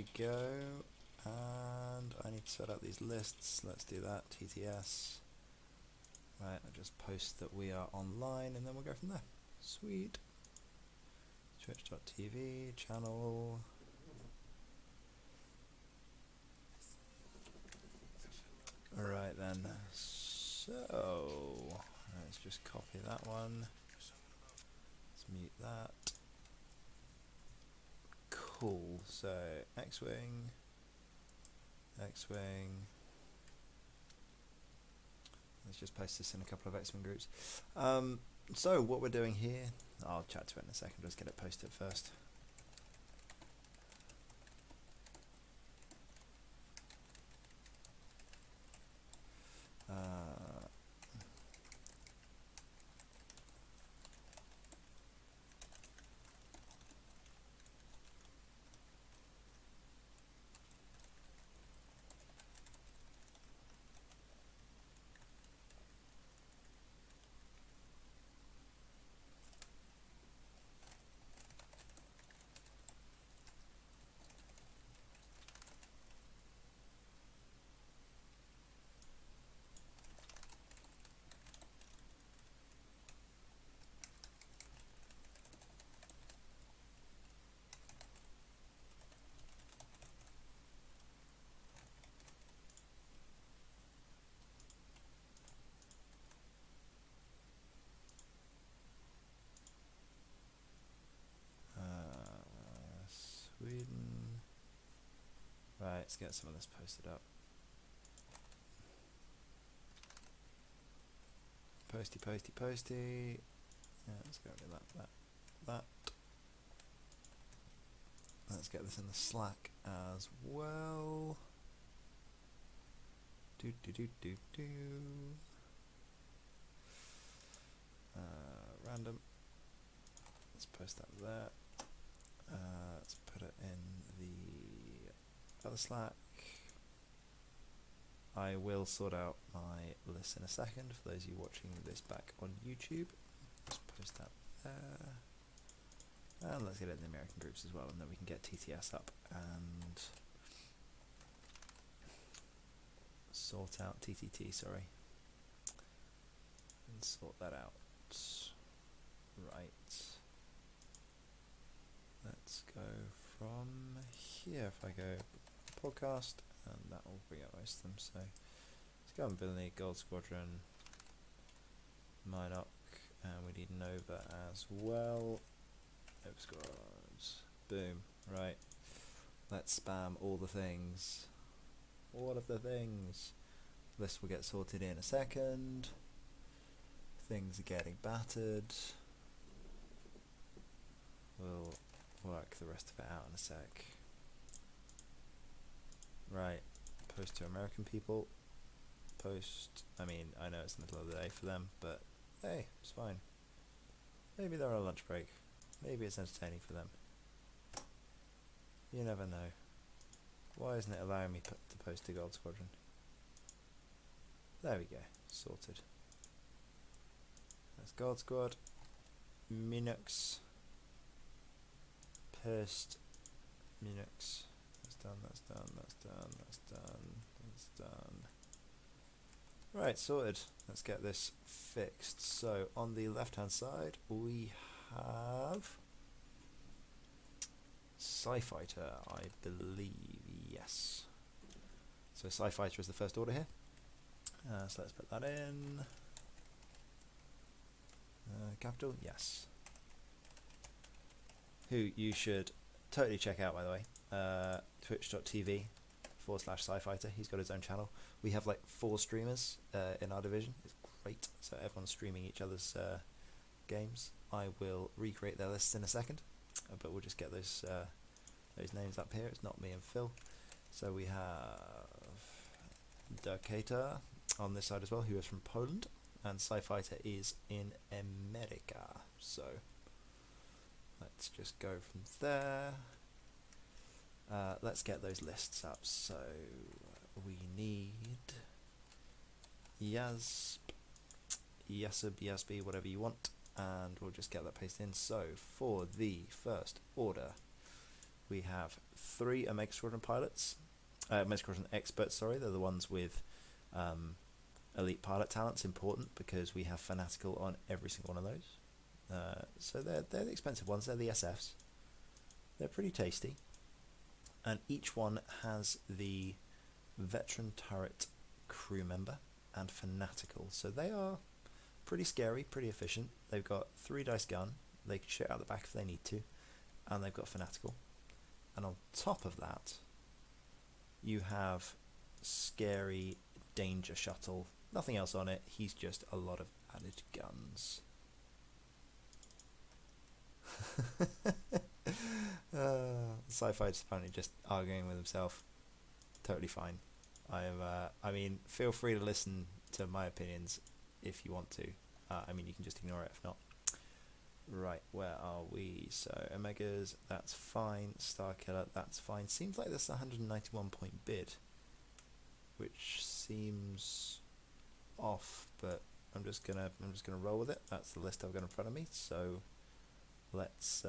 we go. And I need to set up these lists. Let's do that. TTS. Right, I'll just post that we are online and then we'll go from there. Sweet. Twitch.tv, channel. Alright then. So, let's just copy that one. Let's mute that. Cool. So, X-Wing. X-Wing. Let's just post this in a couple of X-Wing groups. So what we're doing here, I'll chat to it in a second, just get it posted first. Sweden. Right, let's get some of this posted up. Posty, posty, posty. Yeah, let's go with that. Let's get this in the Slack as well. Random. Let's post that there. Let's put it in the other Slack. I will sort out my list in a second for those of you watching this back on YouTube. Let's post that there. And let's get it in the American groups as well, and then we can get TTS up and sort out TTT, sorry. And sort that out. Right. Let's go from here. If I go podcast, and that will bring up most of them. So Scum, Billy, Gold Squadron, Minoc, and we need Nova as well. Nova Squads. Boom. Right. Let's spam all the things. All of the things. This will get sorted in a second. Things are getting battered. We'll work the rest of it out in a sec. Right, post to American people. Post, I mean, I know it's the middle of the day for them, but hey, it's fine. Maybe they're on a lunch break. Maybe it's entertaining for them. You never know. Why isn't it allowing me to post to Gold Squadron? There we go, sorted. That's Gold Squad. Minux. Post. Minux. That's done, that's done, that's done, that's done, that's done. Right, sorted. Let's get this fixed. So, on the left hand side, we have SciFighter, I believe, yes. So, SciFighter is the first order here. So, let's put that in. Capital, yes. Who you should totally check out, by the way. Twitch.tv/SciFighter. He's got his own channel. We have like 4 streamers in our division. It's great. So everyone's streaming each other's games. I will recreate their lists in a second, but we'll just get those names up here. It's not me and Phil. So we have Derrkater on this side as well, who is from Poland, and SciFighter is in America. So let's just go from there. Let's get those lists up. So we need Yazb, Yazb, whatever you want, and we'll just get that pasted in. So for the first order, We have 3 Omega Squadron pilots, Omega Squadron experts, sorry, they're the ones with elite pilot talents, important because we have fanatical on every single one of those. So they're the expensive ones, they're the SFs. They're pretty tasty. And each one has the veteran turret crew member and fanatical. So they are pretty scary, pretty efficient. They've got 3 dice gun, they can shoot out the back if they need to, and they've got fanatical. And on top of that, you have scary danger shuttle. Nothing else on it, he's just a lot of added guns. SciFighter's apparently just arguing with himself. Totally fine. I mean, feel free to listen to my opinions if you want to. I mean, you can just ignore it if not. Right, where are we? So, Omegas, that's fine. Star Killer, that's fine. Seems like this is a 191 point bid, which seems off, but I'm just gonna roll with it. That's the list I've got in front of me. So, let's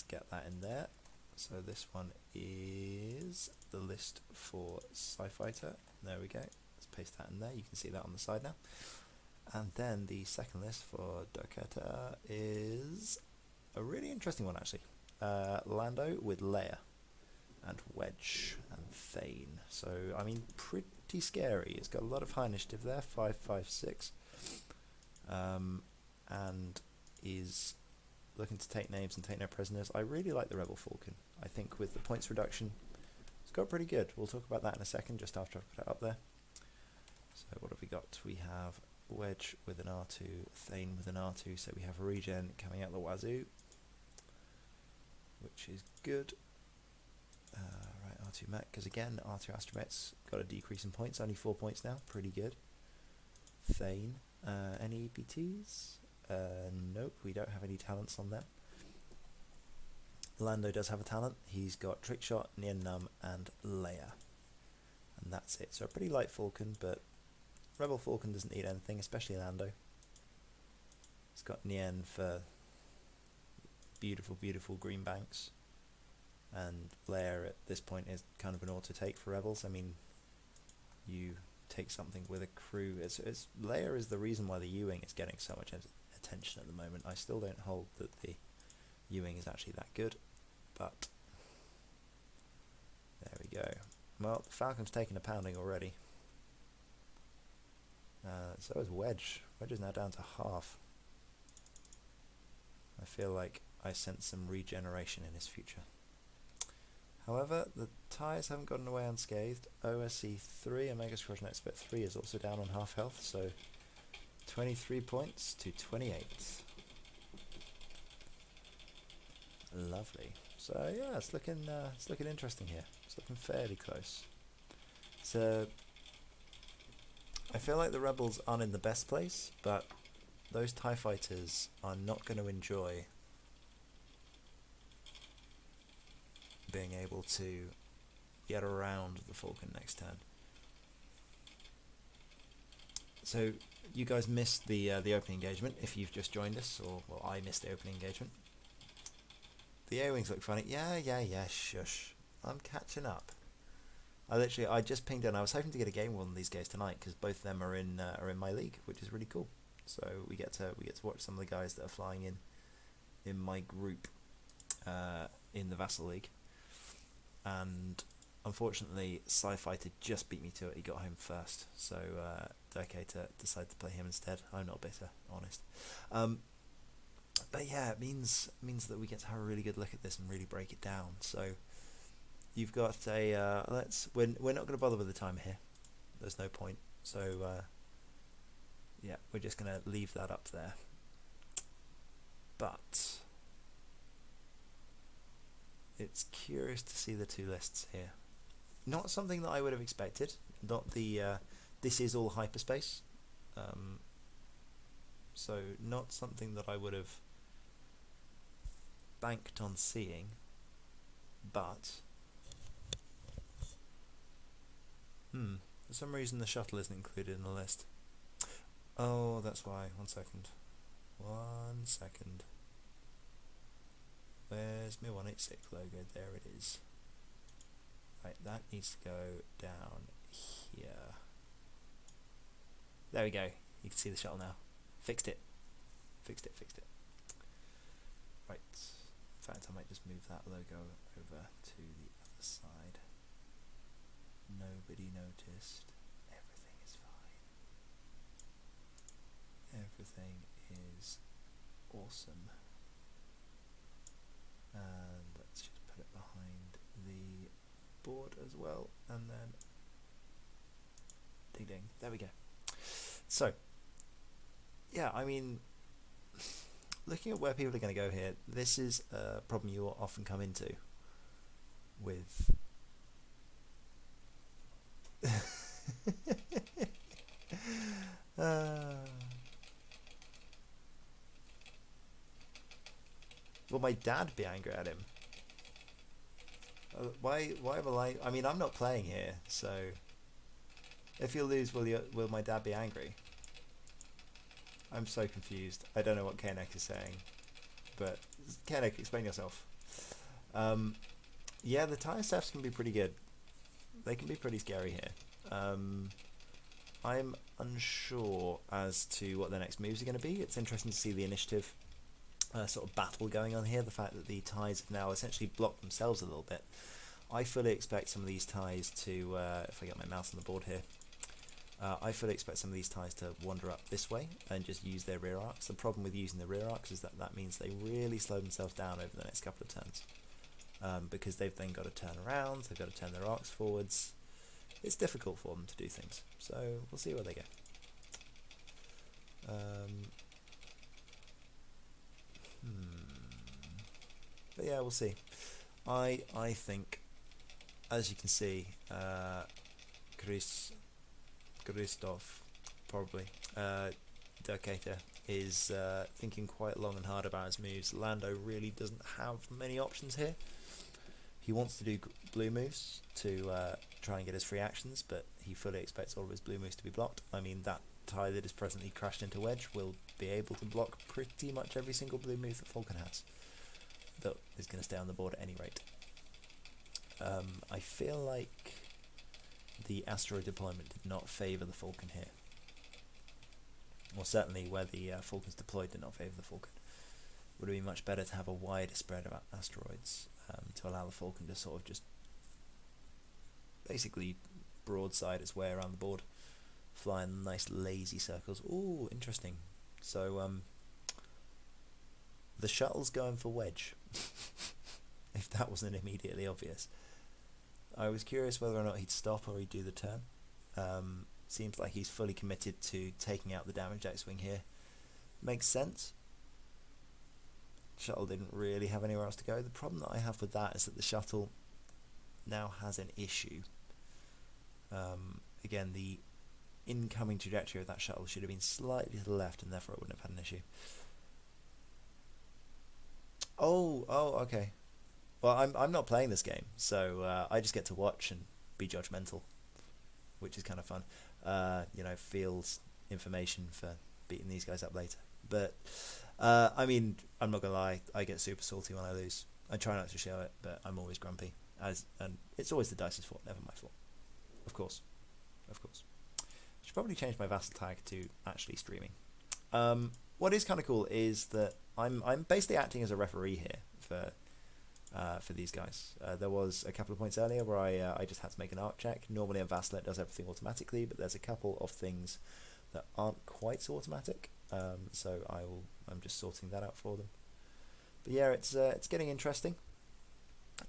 get that in there. So this one is the list for SciFighter. There we go. Let's paste that in there. You can see that on the side now. And then the second list for Derrkater is a really interesting one actually. Lando with Leia and Wedge and Thane. So I mean, pretty scary. It's got a lot of high initiative there, 556, and is looking to take names and take no prisoners. I really like the Rebel Falcon. I think with the points reduction, it's got pretty good. We'll talk about that in a second, just after I've put it up there. So what have we got? We have Wedge with an R2, Thane with an R2, so we have a regen coming out the wazoo, which is good. Right, R2 mech, because again, R2 Astromech's got a decrease in points, only 4 points now, pretty good. Thane, any BTs? Nope, we don't have any talents on them. Lando does have a talent. He's got Trick Shot, Nien Num, and Leia. And that's it. So a pretty light Falcon, but Rebel Falcon doesn't need anything, especially Lando. It's got Nien for beautiful, beautiful green banks. And Leia at this point is kind of an auto-take for Rebels. I mean, you take something with a crew. Leia is the reason why the U-Wing is getting so much attention at the moment. I still don't hold that the U-Wing is actually that good, but there we go. Well, the Falcon's taken a pounding already. So is Wedge. Wedge is now down to half. I feel like I sense some regeneration in his future. However, the tyres haven't gotten away unscathed. OSC 3, Omega Squadron Expert 3 is also down on half health, so 23 points to 28. Lovely. So yeah, it's looking interesting here. It's looking fairly close. So I feel like the Rebels aren't in the best place, but those TIE fighters are not going to enjoy being able to get around the Falcon next turn. So you guys missed the opening engagement if you've just joined us, or well, I missed the opening engagement. The A-Wings look funny. Yeah, shush. I'm catching up. I just pinged in. I was hoping to get a game one of these guys tonight because both of them are in my league, which is really cool. So we get to watch some of the guys that are flying in my group in the Vassal League. And unfortunately, SciFighter just beat me to it. He got home first, so Derrkater decided to play him instead. I'm not bitter, honest. But yeah, it means that we get to have a really good look at this and really break it down. So you've got a we're not going to bother with the timer here. There's no point. So yeah, we're just going to leave that up there. But it's curious to see the two lists here. Not something that I would have expected. Not the this is all hyperspace. So not something that I would have banked on seeing, but for some reason the shuttle isn't included in the list. Oh, that's why. 1 second. Where's my 186 logo? There it is. Right, that needs to go down here. There we go. You can see the shuttle now. Fixed it. Fixed it. Right. In fact, I might just move that logo over to the other side. Nobody noticed. Everything is fine. Everything is awesome. And let's just put it behind the board as well, and then ding ding, there we go. So yeah, I mean, looking at where people are going to go here, this is a problem you will often come into with will my dad be angry at him? Why will I mean, I'm not playing here, so if you lose, will my dad be angry? I'm so confused. I don't know what Kanek is saying, but Kanek, explain yourself. Yeah, the tire steps can be pretty good. They can be pretty scary here. I'm unsure as to what the next moves are going to be. It's interesting to see the initiative sort of battle going on here. The fact that the ties have now essentially blocked themselves a little bit. I fully expect some of these ties to, if I get my mouse on the board here, I fully expect some of these ties to wander up this way and just use their rear arcs. The problem with using the rear arcs is that that means they really slow themselves down over the next couple of turns, because they've then got to turn around, they've got to turn their arcs forwards. It's difficult for them to do things, so we'll see where they go. But yeah, we'll see. I think, as you can see, Christoph, probably, Derrkater, is thinking quite long and hard about his moves. Lando really doesn't have many options here. He wants to do blue moves to try and get his free actions, but he fully expects all of his blue moves to be blocked. I mean, that tie that is presently crashed into Wedge will be able to block pretty much every single blue move that Falcon has. That is going to stay on the board at any rate. I feel like the asteroid deployment did not favour the Falcon here. Or certainly where the Falcon's deployed did not favour the Falcon. Would it be much better to have a wider spread of asteroids to allow the Falcon to sort of just basically broadside its way around the board, fly in nice lazy circles. Ooh, interesting. So the shuttle's going for Wedge, if that wasn't immediately obvious. I was curious whether or not he'd stop or he'd do the turn. Seems like he's fully committed to taking out the damaged X-Wing here. Makes sense. Shuttle didn't really have anywhere else to go. The problem that I have with that is that the shuttle now has an issue. Again, the incoming trajectory of that shuttle should have been slightly to the left, and therefore it wouldn't have had an issue. Oh, okay. Well, I'm not playing this game, so I just get to watch and be judgmental, which is kind of fun. You know, field information for beating these guys up later. But I mean, I'm not gonna lie, I get super salty when I lose. I try not to show it, but I'm always grumpy. And it's always the dice's fault, never my fault. Of course. Should probably change my Vassal tag to actually streaming. What is kind of cool is that I'm basically acting as a referee here for these guys. There was a couple of points earlier where I just had to make an arc check. Normally a Vassal does everything automatically, but there's a couple of things that aren't quite so automatic. So I'm just sorting that out for them. But yeah, it's getting interesting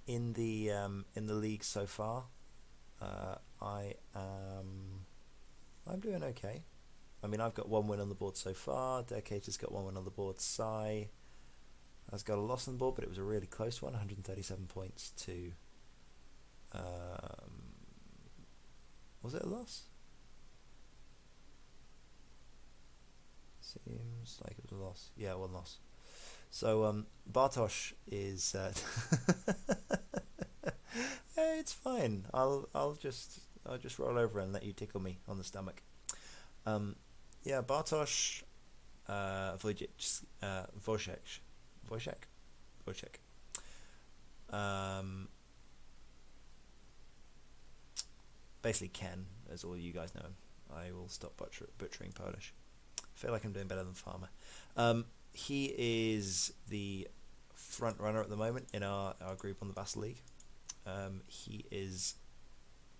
in the league so far. I'm doing okay. I mean, I've got one win on the board so far. Derrkater's got one win on the board. Sci has got a loss on the board, but it was a really close one. 137 points to. Was it a loss? Seems like it was a loss. Yeah, one loss. So Bartosz is. Hey, it's fine. I'll just roll over and let you tickle me on the stomach. Yeah, Bartosz Wojciech. Basically Ken, as all you guys know him. I will stop butchering Polish. I feel like I'm doing better than Farmer. He is the front runner at the moment in our group on the Vassal League. He is...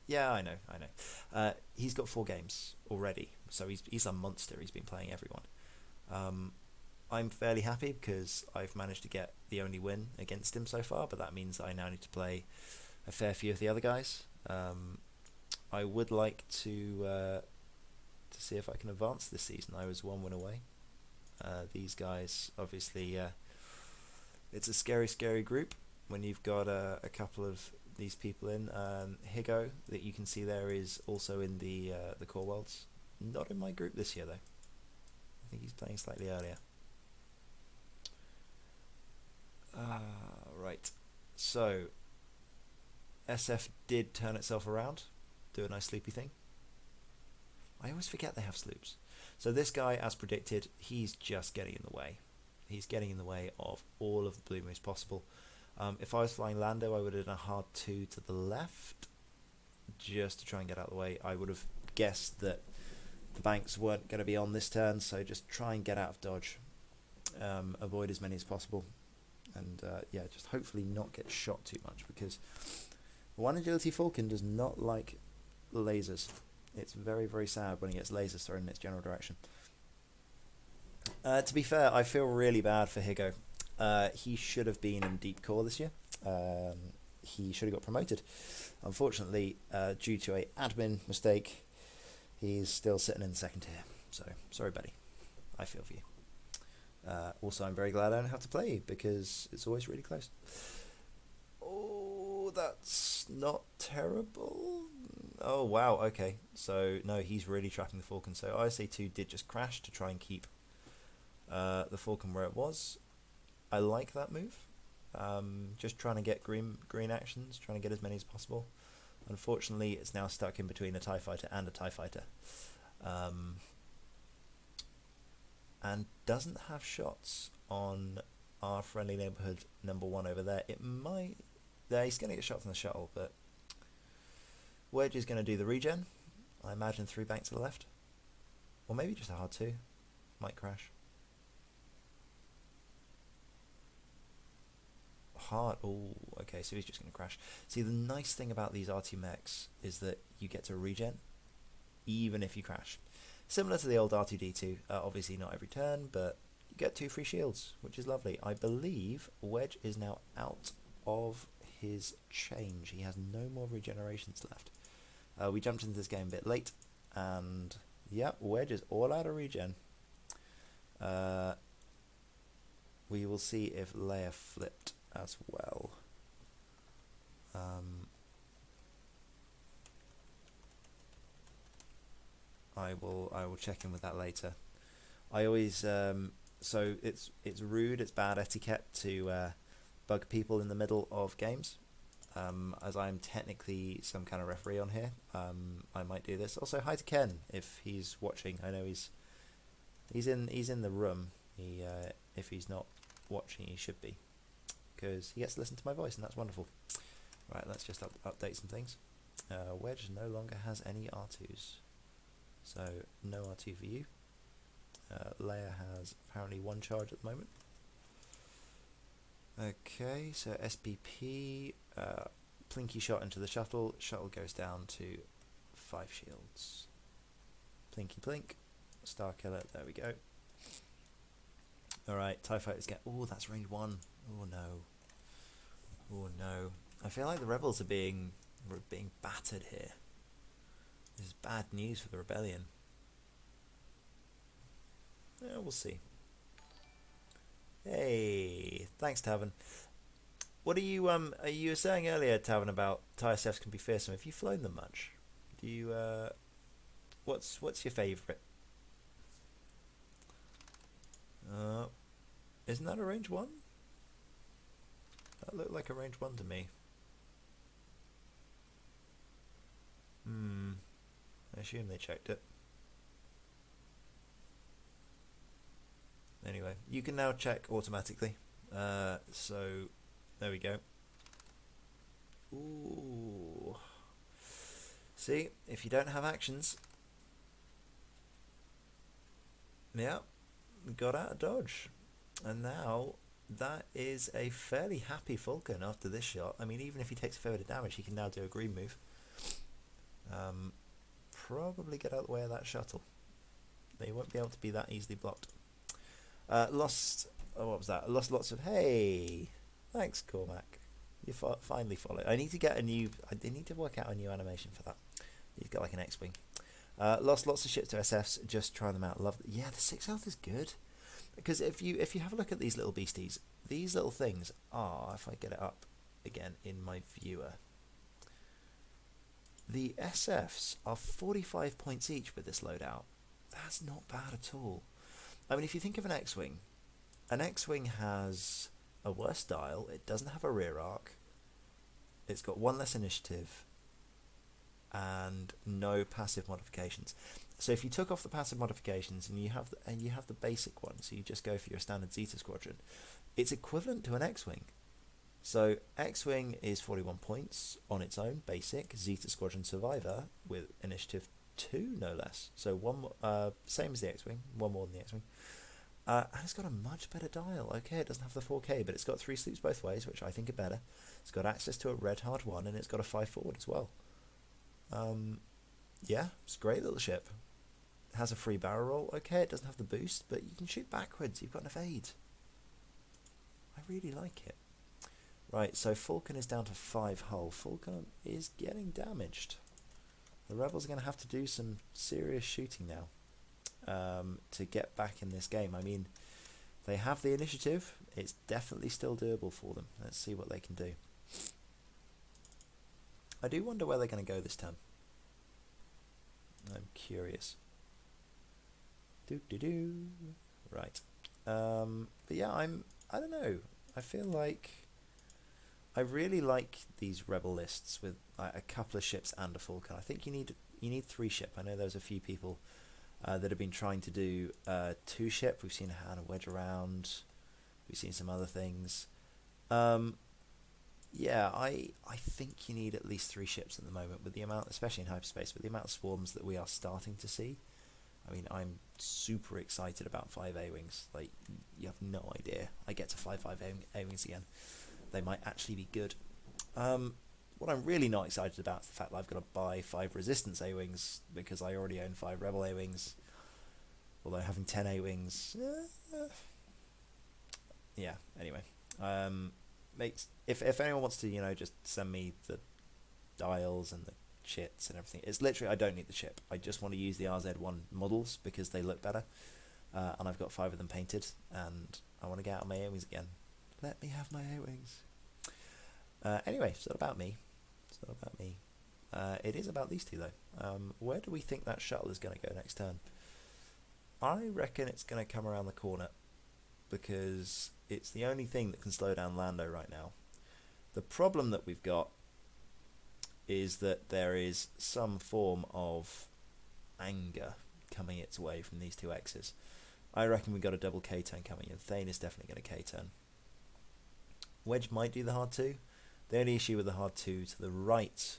Yeah, I know. He's got 4 games already, so he's a monster. He's been playing everyone. I'm fairly happy because I've managed to get the only win against him so far, but that means I now need to play a fair few of the other guys. I would like to see if I can advance this season. I was 1 win away. These guys, obviously, it's a scary group when you've got a couple of these people in. Higo, that you can see there, is also in the Core Worlds. Not in my group this year, though. I think he's playing slightly earlier. Right. So, SF did turn itself around. Do a nice sloopy thing. I always forget they have sloops. So this guy, as predicted, he's just getting in the way. He's getting in the way of all of the blue moves possible. If I was flying Lando, I would have done a hard 2 to the left, just to try and get out of the way. I would have guessed that the banks weren't going to be on this turn, so just try and get out of dodge. Avoid as many as possible. And yeah, just hopefully not get shot too much, because 1 agility Falcon does not like lasers. It's very sad when he gets lasers thrown in its general direction. To be fair, I feel really bad for Higo. He should have been in Deep Core this year. He should have got promoted. Unfortunately, due to an admin mistake, he's still sitting in the 2nd tier. So, sorry buddy. I feel for you. Also, I'm very glad I don't have to play you, because it's always really close. Oh, that's not terrible. Oh, wow, okay. So, no, he's really tracking the Falcon. So, ISA2 did just crash to try and keep the Falcon where it was. I like that move. Just trying to get green actions, trying to get as many as possible. Unfortunately, it's now stuck in between a TIE Fighter and a TIE Fighter. And doesn't have shots on our friendly neighbourhood number 1 over there. It might... There, he's going to get shots on the shuttle, but Wedge is going to do the regen. I imagine 3 banks to the left. Or maybe just a hard 2. Might crash. Hard. Oh, okay, so he's just going to crash. See, the nice thing about these R2 mechs is that you get to regen, even if you crash. Similar to the old R2D2, obviously not every turn, but you get 2 free shields, which is lovely. I believe Wedge is now out of his change. He has no more regenerations left. We jumped into this game a bit late, and yeah, Wedge is all out of regen. We will see if Leia flipped as well. I will check in with that later. I always so it's rude, it's bad etiquette to bug people in the middle of games. As I'm technically some kind of referee on here, I might do this. Also, hi to Ken if he's watching. I know he's in the room. If he's not watching, he should be, because he gets to listen to my voice, and that's wonderful. Right, let's just update some things. Wedge no longer has any R2s, so no R2 for you. Leia has apparently 1 charge at the moment. Okay, so SBP, Plinky shot into the shuttle. Shuttle goes down to 5 shields. Plinky plink, Star Killer, there we go. Alright, TIE Fighters get... Oh, that's range 1. Oh no. Oh no. I feel like the rebels are being battered here. This is bad news for the rebellion. Yeah, we'll see. Hey, thanks, Tavern. What are you were saying earlier, Tavern, about TIE SFs can be fearsome. Have you flown them much? Do you what's your favourite? Isn't that a range 1? That looked like a range 1 to me. I assume they checked it. Anyway, you can now check automatically. So there we go. Ooh. See, if you don't have actions, yeah, got out of dodge. And now that is a fairly happy Falcon after this shot. I mean, even if he takes a fair bit of damage, he can now do a green move. Probably get out of the way of that shuttle. They won't be able to be that easily blocked. Lost. Oh, what was that? Lost lots of. Hey, thanks, Cormac. You finally followed. I need to get a new. I need to work out a new animation for that. You've got like an X-wing. Lost lots of ships to SFs. Just trying them out. Love. Yeah, the 6 health is good. Because if you have a look at these little beasties, these little things are, if I get it up again in my viewer, the SFs are 45 points each with this loadout. That's not bad at all. I mean, if you think of an X-Wing has a worse dial, it doesn't have a rear arc, it's got 1 less initiative, and no passive modifications. So if you took off the passive modifications and you have the basic one, so you just go for your standard Zeta squadron, it's equivalent to an X-Wing. So X-Wing is 41 points on its own, basic. Zeta squadron survivor with initiative 2, no less. So same as the X-Wing, 1 more than the X-Wing. And it's got a much better dial. Okay, it doesn't have the 4K, but it's got 3 sleeps both ways, which I think are better. It's got access to a red hard 1, and it's got a 5 forward as well. Yeah, it's a great little ship. It has a free barrel roll. Okay, it doesn't have the boost, but you can shoot backwards. You've got enough aid. I really like it. Right, so Falcon is down to 5 hull. Falcon is getting damaged. The Rebels are going to have to do some serious shooting now to get back in this game. I mean, they have the initiative. It's definitely still doable for them. Let's see what they can do. I do wonder where they're going to go this time. I'm curious. Right. But yeah, I don't know. I feel like I really like these rebel lists with a couple of ships and a Falcon. I think you need 3 ship. I know there's a few people that have been trying to do 2 ship. We've seen Hannah Wedge around. We've seen some other things. Yeah, I think you need at least 3 ships at the moment with the amount, especially in hyperspace, with the amount of swarms that we are starting to see. I mean, I'm super excited about 5 A-Wings. Like, you have no idea. I get to 5 A-Wings again. They might actually be good. What I'm really not excited about is the fact that I've got to buy 5 Resistance A-Wings because I already own 5 Rebel A-Wings. Although having 10 A-Wings... yeah, anyway. If anyone wants to, just send me the dials and the chits and everything, it's literally, I don't need the chip. I just want to use the RZ1 models because they look better, and I've got 5 of them painted, and I want to get out my A-Wings again. Let me have my A-Wings. Anyway, it's not about me. It's not about me. It is about these two, though. Where do we think that shuttle is going to go next turn? I reckon it's going to come around the corner because it's the only thing that can slow down Lando right now. The problem that we've got is that there is some form of anger coming its way from these 2 X's. I reckon we've got a double K-turn coming in. Thane is definitely going to K-turn. Wedge might do the hard 2. The only issue with the hard 2 to the right,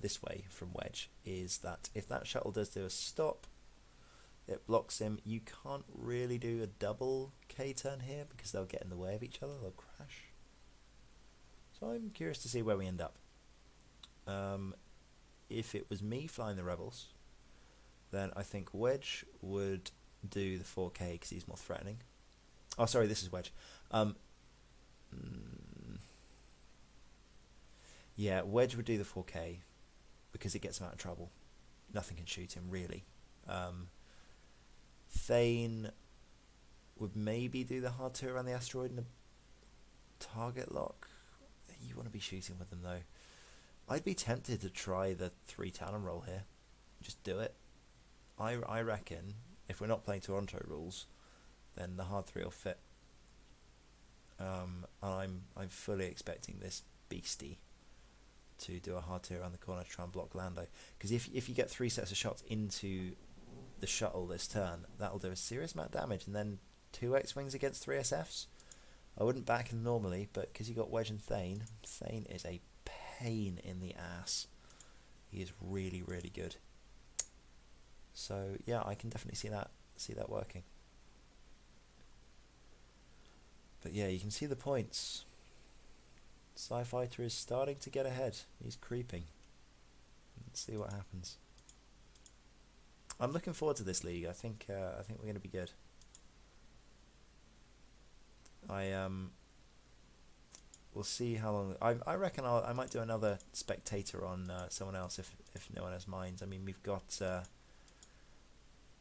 this way from Wedge, is that if that shuttle does do a stop, it blocks him. You can't really do a double K-turn here because they'll get in the way of each other. They'll crash. So I'm curious to see where we end up. If it was me flying the Rebels, then I think Wedge would do the 4K because he's more threatening. Oh, sorry, this is Wedge. Yeah, Wedge would do the 4K because it gets him out of trouble. Nothing can shoot him, really. Thane would maybe do the hard 2 around the asteroid in a target lock. You want to be shooting with them, though. I'd be tempted to try the 3 Talon roll here. Just do it. I reckon if we're not playing Toronto rules, then the hard 3 will fit. I'm fully expecting this beastie to do a hard 2 around the corner to try and block Lando. Because if you get 3 sets of shots into the shuttle this turn, that'll do a serious amount of damage. And then 2 X-Wings against 3 SFs. I wouldn't back him normally, but because you got Wedge and Thane is a pain in the ass. He is really, really good. So yeah, I can definitely see that working. But yeah, you can see the points. SciFighter is starting to get ahead. He's creeping. Let's see what happens. I'm looking forward to this league. I think we're going to be good. We'll see how long. I reckon I might do another spectator on someone else if no one else minds. I mean, we've got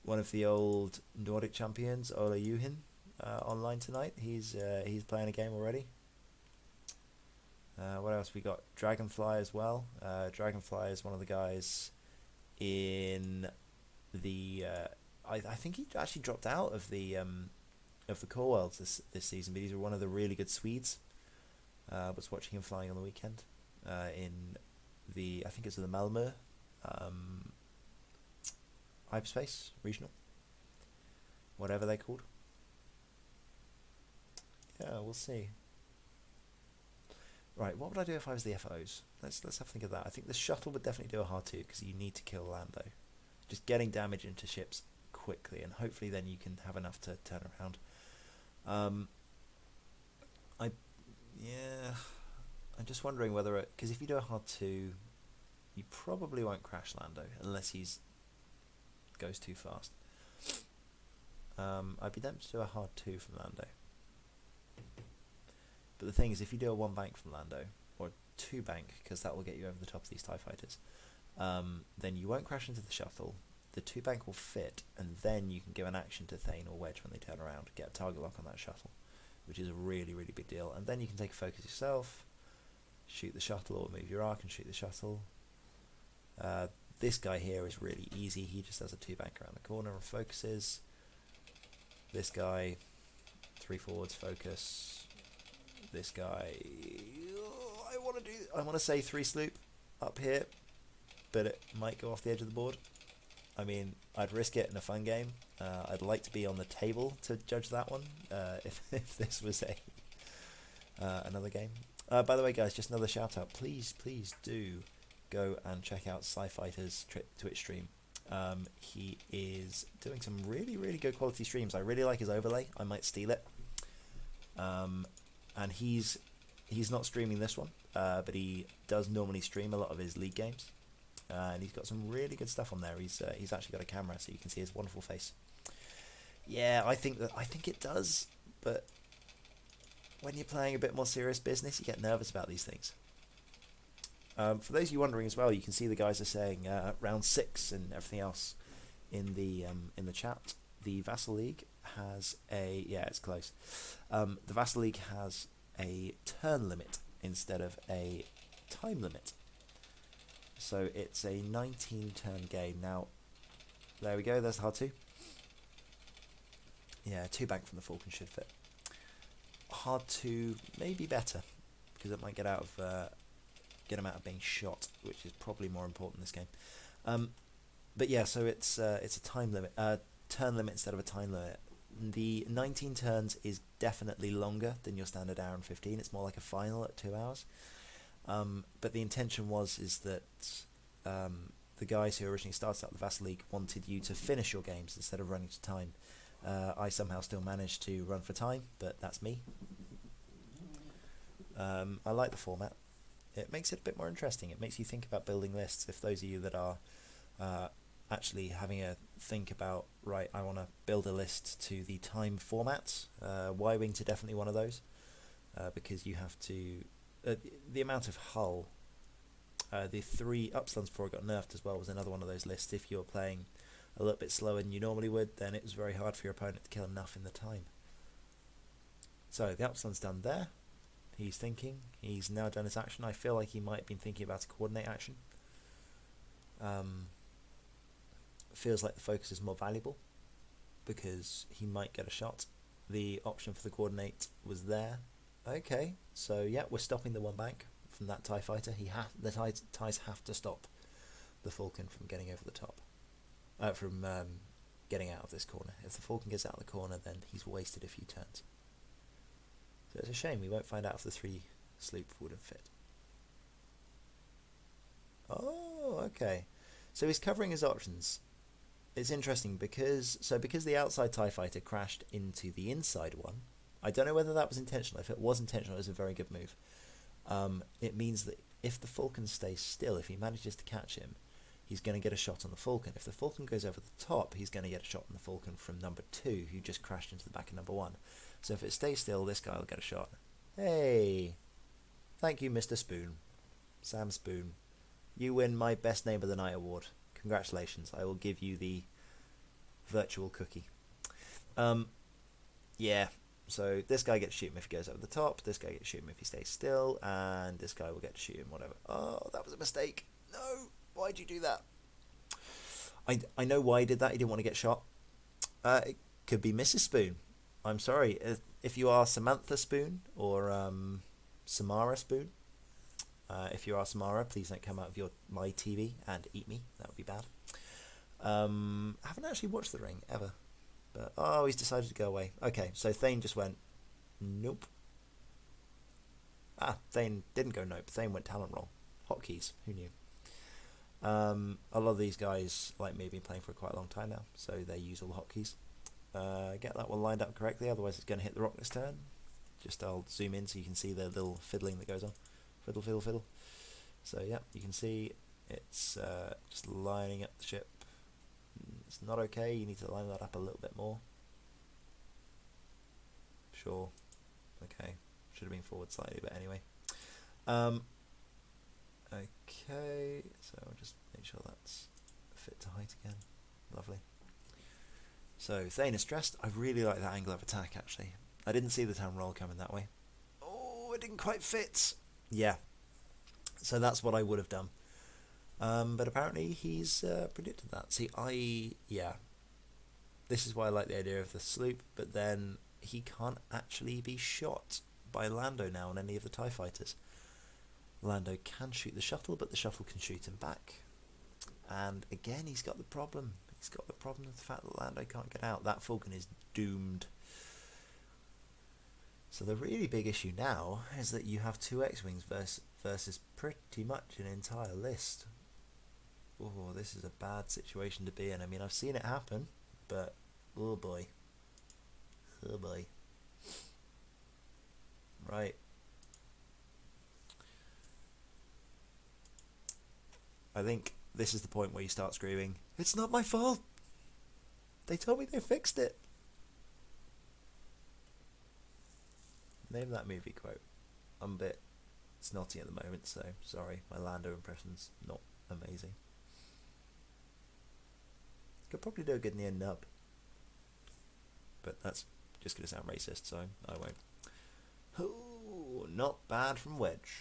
one of the old Nordic champions, Ola Juhin, online tonight. He's playing a game already. What else we got? Dragonfly as well. Dragonfly is one of the guys in the. I think he actually dropped out of the Core Worlds this season, but he's one of the really good Swedes. Was watching him flying on the weekend in the, I think it's the Malmö hyperspace regional, whatever they're called. Yeah, we'll see. Right, what would I do if I was the FOs? Let's have a think of that. I think the shuttle would definitely do a hard 2 because you need to kill Lando. Just getting damage into ships quickly, and hopefully then you can have enough to turn around. Yeah, I'm just wondering whether because if you do a hard 2, you probably won't crash Lando unless he's goes too fast. I'd be tempted to do a hard 2 from Lando. But the thing is, if you do a 1 bank from Lando, or 2 bank, because that will get you over the top of these TIE fighters, then you won't crash into the shuttle, the 2 bank will fit, and then you can give an action to Thane or Wedge when they turn around, get a target lock on that shuttle, which is a really, really big deal. And then you can take a focus yourself, shoot the shuttle, or move your arc and shoot the shuttle. This guy here is really easy. He just does a 2 bank around the corner and focuses. This guy, 3 forwards, focus. This guy, I want to say 3 sloop up here, but it might go off the edge of the board. I mean, I'd risk it in a fun game. I'd like to be on the table to judge that one if this was another game. By the way, guys, just another shout out. Please do go and check out SciFighter's Twitch stream. He is doing some really, really good quality streams. I really like his overlay. I might steal it. And he's not streaming this one, but he does normally stream a lot of his league games. And he's got some really good stuff on there. He's actually got a camera, so you can see his wonderful face. Yeah, I think it does, but when you're playing a bit more serious business, you get nervous about these things. For those of you wondering as well, you can see the guys are saying round 6 and everything else in the chat. The Vassal League has it's close. The Vassal League has a turn limit instead of a time limit. So it's a 19 turn game. Now, there we go, there's the hard 2. Yeah, 2 bank from the Falcon should fit. Hard 2 may be better, because it might get him out of being shot, which is probably more important in this game. But yeah, so it's a time limit, turn limit instead of a time limit. The 19 turns is definitely longer than your standard hour and 15. It's more like a final at 2 hours. But the intention is that the guys who originally started out the Vassal League wanted you to finish your games instead of running to time. I somehow still managed to run for time, but that's me. I like the format. It makes it a bit more interesting. It makes you think about building lists. If those of you that are actually having a think about, right, I want to build a list to the time format, Y-Wings are definitely one of those, because you have to... the amount of hull, the 3 upslungs before it got nerfed as well was another one of those lists. If you're playing a little bit slower than you normally would, then it was very hard for your opponent to kill enough in the time. So the upslung's done there. He's thinking. He's now done his action. I feel like he might have been thinking about a coordinate action. Feels like the focus is more valuable because he might get a shot. The option for the coordinate was there. Okay, so yeah, we're stopping the 1 bank from that TIE fighter. The TIEs have to stop the Falcon from getting over the top, from getting out of this corner. If the Falcon gets out of the corner, then he's wasted a few turns. So it's a shame we won't find out if the 3 sloop wouldn't fit. Oh, okay. So he's covering his options. It's interesting because the outside TIE fighter crashed into the inside one. I don't know whether that was intentional. If it was intentional, it was a very good move. It means that if the Falcon stays still, if he manages to catch him, he's going to get a shot on the Falcon. If the Falcon goes over the top, he's going to get a shot on the Falcon from number 2, who just crashed into the back of number 1. So if it stays still, this guy will get a shot. Hey! Thank you, Mr. Spoon. Sam Spoon. You win my Best Name of the Night award. Congratulations. I will give you the virtual cookie. Yeah. So this guy gets to shoot him if he goes over the top, this guy gets to shoot him if he stays still, and this guy will get to shoot him whatever. Oh, that was a mistake. No! Why'd you do that? I know why he did that. He didn't want to get shot. It could be Mrs. Spoon. I'm sorry. If you are Samantha Spoon or Samara Spoon, if you are Samara, please don't come out of my TV and eat me. That would be bad. I haven't actually watched The Ring ever. But, oh, he's decided to go away. Okay, so Thane just went, nope. Thane didn't go nope. Thane went talent roll. Hotkeys. Who knew? A lot of these guys, like me, have been playing for quite a long time now, so they use all the hotkeys. Get that one lined up correctly, otherwise it's going to hit the rock this turn. Just I'll zoom in so you can see the little fiddling that goes on. Fiddle, fiddle, fiddle. So, yeah, you can see it's just lining up the ship. It's not okay, you need to line that up a little bit more. Sure. Okay. Should have been forward slightly, but anyway. Okay, so I'll just make sure that's fit to height again. Lovely. So, Thane is stressed. I really like that angle of attack, actually. I didn't see the town roll coming that way. Oh, it didn't quite fit. Yeah. So that's what I would have done. But apparently he's predicted that. See, yeah. This is why I like the idea of the sloop, but then he can't actually be shot by Lando now on any of the TIE fighters. Lando can shoot the shuttle, but the shuttle can shoot him back. And again, he's got the problem. He's got the problem of the fact that Lando can't get out. That Falcon is doomed. So the really big issue now is that you have 2 X-Wings versus pretty much an entire list. Oh, this is a bad situation to be in. I mean, I've seen it happen, but oh boy. Oh boy. Right. I think this is the point where you start screaming, "It's not my fault! They told me they fixed it!" Name that movie quote. I'm a bit snotty at the moment, so sorry. My Lando impression's not amazing. Could probably do a good near nub. But that's just going to sound racist, so I won't. Oh, not bad from Wedge.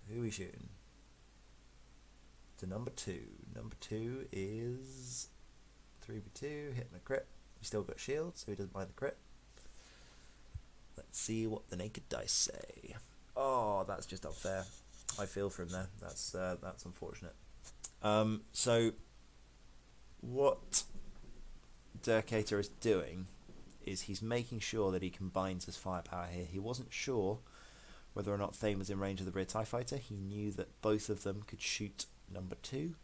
Who are we shooting? To number 2. Number 2 is 3v2, hitting a crit. He's still got shield, so he doesn't mind the crit. Let's see what the naked dice say. Oh, that's just unfair. I feel for him there. That's unfortunate. So what Derrkater is doing is he's making sure that he combines his firepower here. He wasn't sure whether or not Thane was in range of the rear TIE fighter. He knew that both of them could shoot number 2.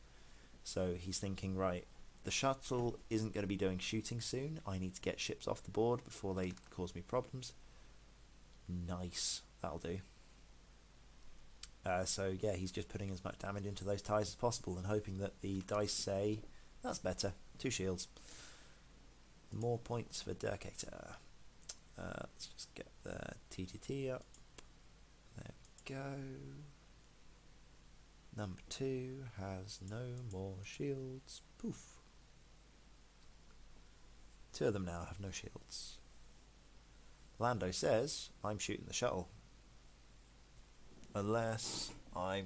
So he's thinking, right, the shuttle isn't going to be doing shooting soon. I need to get ships off the board before they cause me problems. Nice. That'll do. So yeah, he's just putting as much damage into those ties as possible and hoping that the dice say, that's better. 2 shields. More points for Derrkater. Let's just get the TTT up. There we go. Number 2 has no more shields. Poof. 2 of them now have no shields. Lando says, I'm shooting the shuttle. Unless I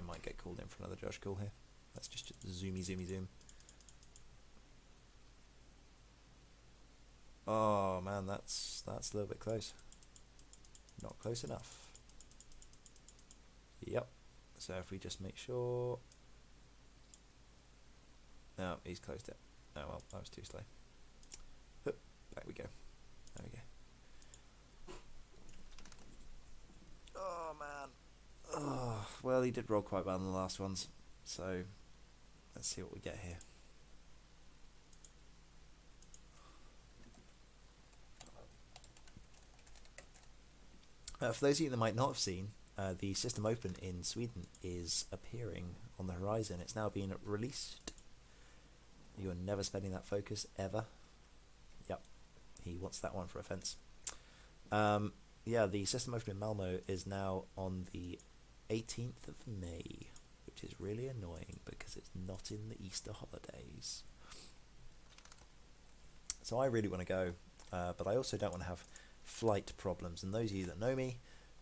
might get called in for another judge call here. Let's just zoomy, zoomy, zoom. Oh man, that's a little bit close. Not close enough. Yep. So if we just make sure. No, he's closed it. Oh well, that was too slow. Back we go. There we go. Oh man. Oh, well, he did roll quite well in the last ones. So let's see what we get here. For those of you that might not have seen, the System Open in Sweden is appearing on the horizon. It's now being released. You are never spending that focus, ever. Yep, he wants that one for offence. Yeah, the System Open in Malmo is now on the 18th of May, which is really annoying because it's not in the Easter holidays. So I really want to go, but I also don't want to have flight problems, and those of you that know me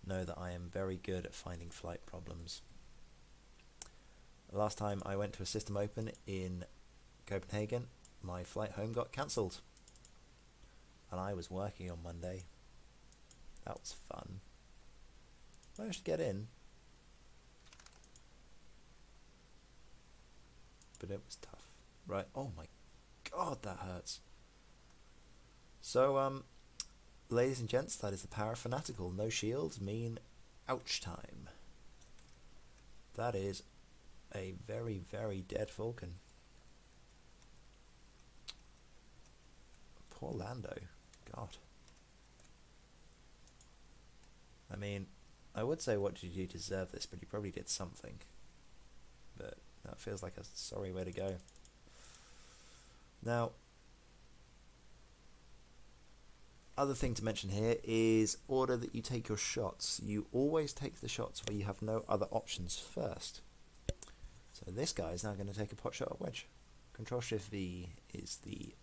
know that I am very good at finding flight problems. Last time I went to a System Open in Copenhagen, my flight home got cancelled, and I was working on Monday. That was fun. Managed to get in, but it was tough. Right, oh my god, that hurts. So, ladies and gents, that is the power of Fanatical. No shields mean ouch time. That is a very, very dead Falcon. Poor Lando. God. I mean, I would say what did you do to deserve this, but you probably did something. But that feels like a sorry way to go. Now, other thing to mention here is order that you take your shots. You always take the shots where you have no other options first. So this guy is now going to take a pot shot at wedge. Control Shift V is the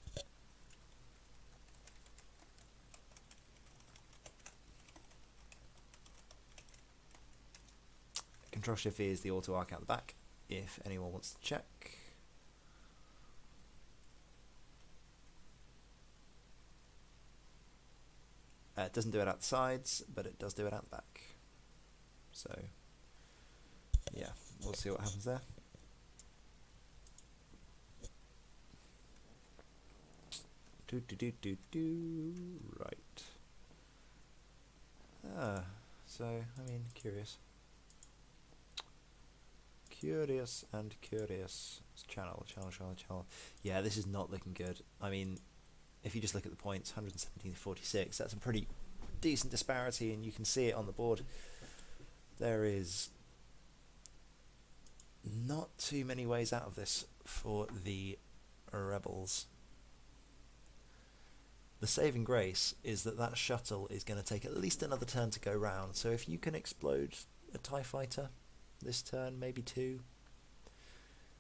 Control Shift V is the auto arc out the back, if anyone wants to check. It doesn't do it out the sides, but it does do it out the back. So, yeah, we'll see what happens there. Right. So, I mean, curious. Curious and curious. Channel. Yeah, this is not looking good. I mean, if you just look at the points, 117 to 46, that's a pretty decent disparity, and you can see it on the board. There is not too many ways out of this for the Rebels. The saving grace is that that shuttle is going to take at least another turn to go round, so if you can explode a TIE fighter this turn, maybe two.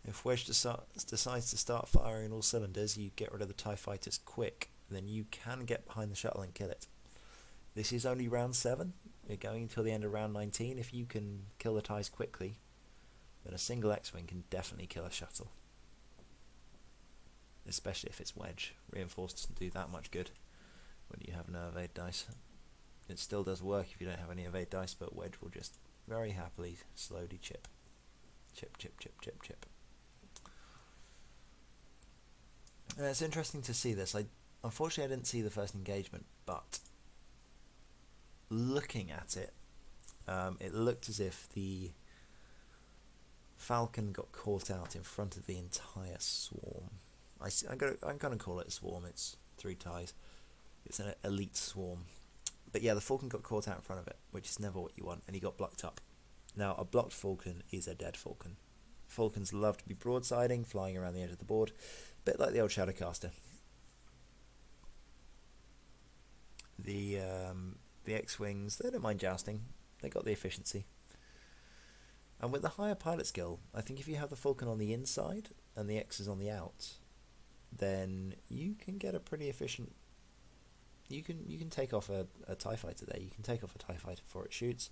If Wedge decides to start firing all cylinders, you get rid of the TIE fighters quick, then you can get behind the shuttle and kill it. This is only round 7, we're going until the end of round 19. If you can kill the TIEs quickly, then a single X-Wing can definitely kill a shuttle. Especially if it's Wedge. Reinforced doesn't do that much good when you have no evade dice. It still does work if you don't have any evade dice, but Wedge will just very happily slowly chip. Chip. It's interesting to see this. Unfortunately I didn't see the first engagement, but looking at it, it looked as if the Falcon got caught out in front of the entire swarm. I'm going to call it a swarm. It's 3 TIEs. It's an elite swarm. But yeah, the Falcon got caught out in front of it, which is never what you want, and he got blocked up. Now, a blocked Falcon is a dead Falcon. Falcons love to be broadsiding, flying around the edge of the board, a bit like the old Shadowcaster. The X-Wings, they don't mind jousting. They got the efficiency. And with the higher pilot skill, I think if you have the Falcon on the inside and the X is on the out, then you can get a pretty efficient. You can take off a TIE fighter there. You can take off a TIE fighter before it shoots.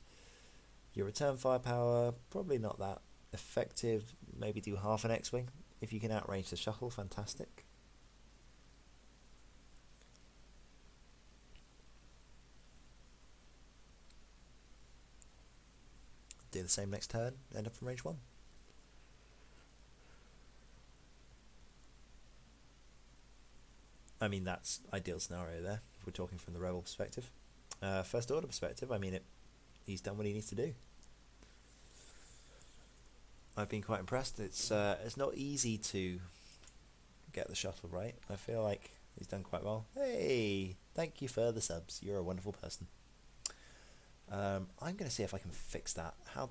Your return firepower, probably not that effective. Maybe do half an X-Wing. If you can outrange the shuttle, fantastic. Do the same next turn, end up from range 1. I mean, that's ideal scenario there, if we're talking from the Rebel perspective. First Order perspective, I mean, he's done what he needs to do. I've been quite impressed. It's not easy to get the shuttle right. I feel like he's done quite well. Hey, thank you for the subs. You're a wonderful person. I'm going to see if I can fix that. How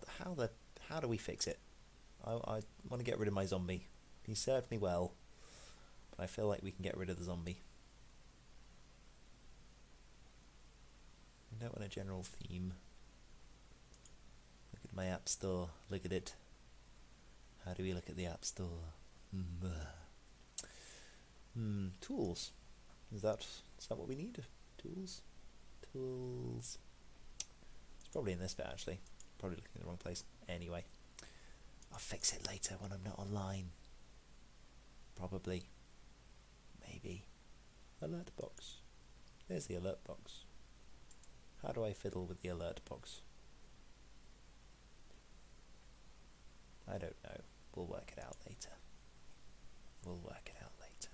do we fix it? I want to get rid of my zombie. He served me well, but I feel like we can get rid of the zombie. I don't want a general theme. Look at my app store. Look at it. How do we look at the app store? Tools. Is that what we need? Tools? Tools. It's probably in this bit actually. Probably looking in the wrong place. Anyway. I'll fix it later when I'm not online. Probably. Maybe. Alert box. There's the alert box. How do I fiddle with the alert box? I don't know. We'll work it out later. We'll work it out later.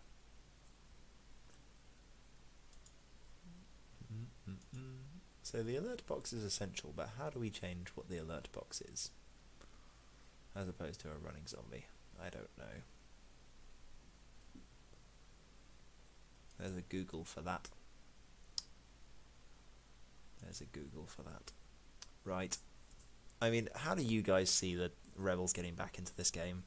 So the alert box is essential, but how do we change what the alert box is? As opposed to a running zombie. I don't know. There's a Google for that. There's a Google for that. Right. I mean, how do you guys see the rebels getting back into this game?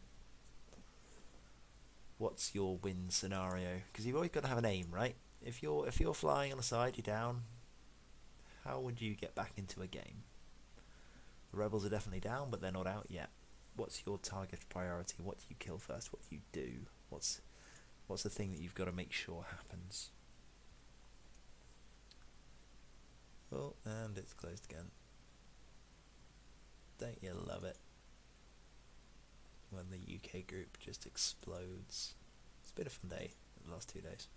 What's your win scenario? Because you've always got to have an aim, right? If you're flying on the side, you're down. How would you get back into a game? The rebels are definitely down, but they're not out yet. What's your target priority? What do you kill first? What do you do? What's the thing that you've got to make sure happens? Oh, and it's closed again. Don't you love it? When the UK group just explodes. It's been a fun day, the last 2 days.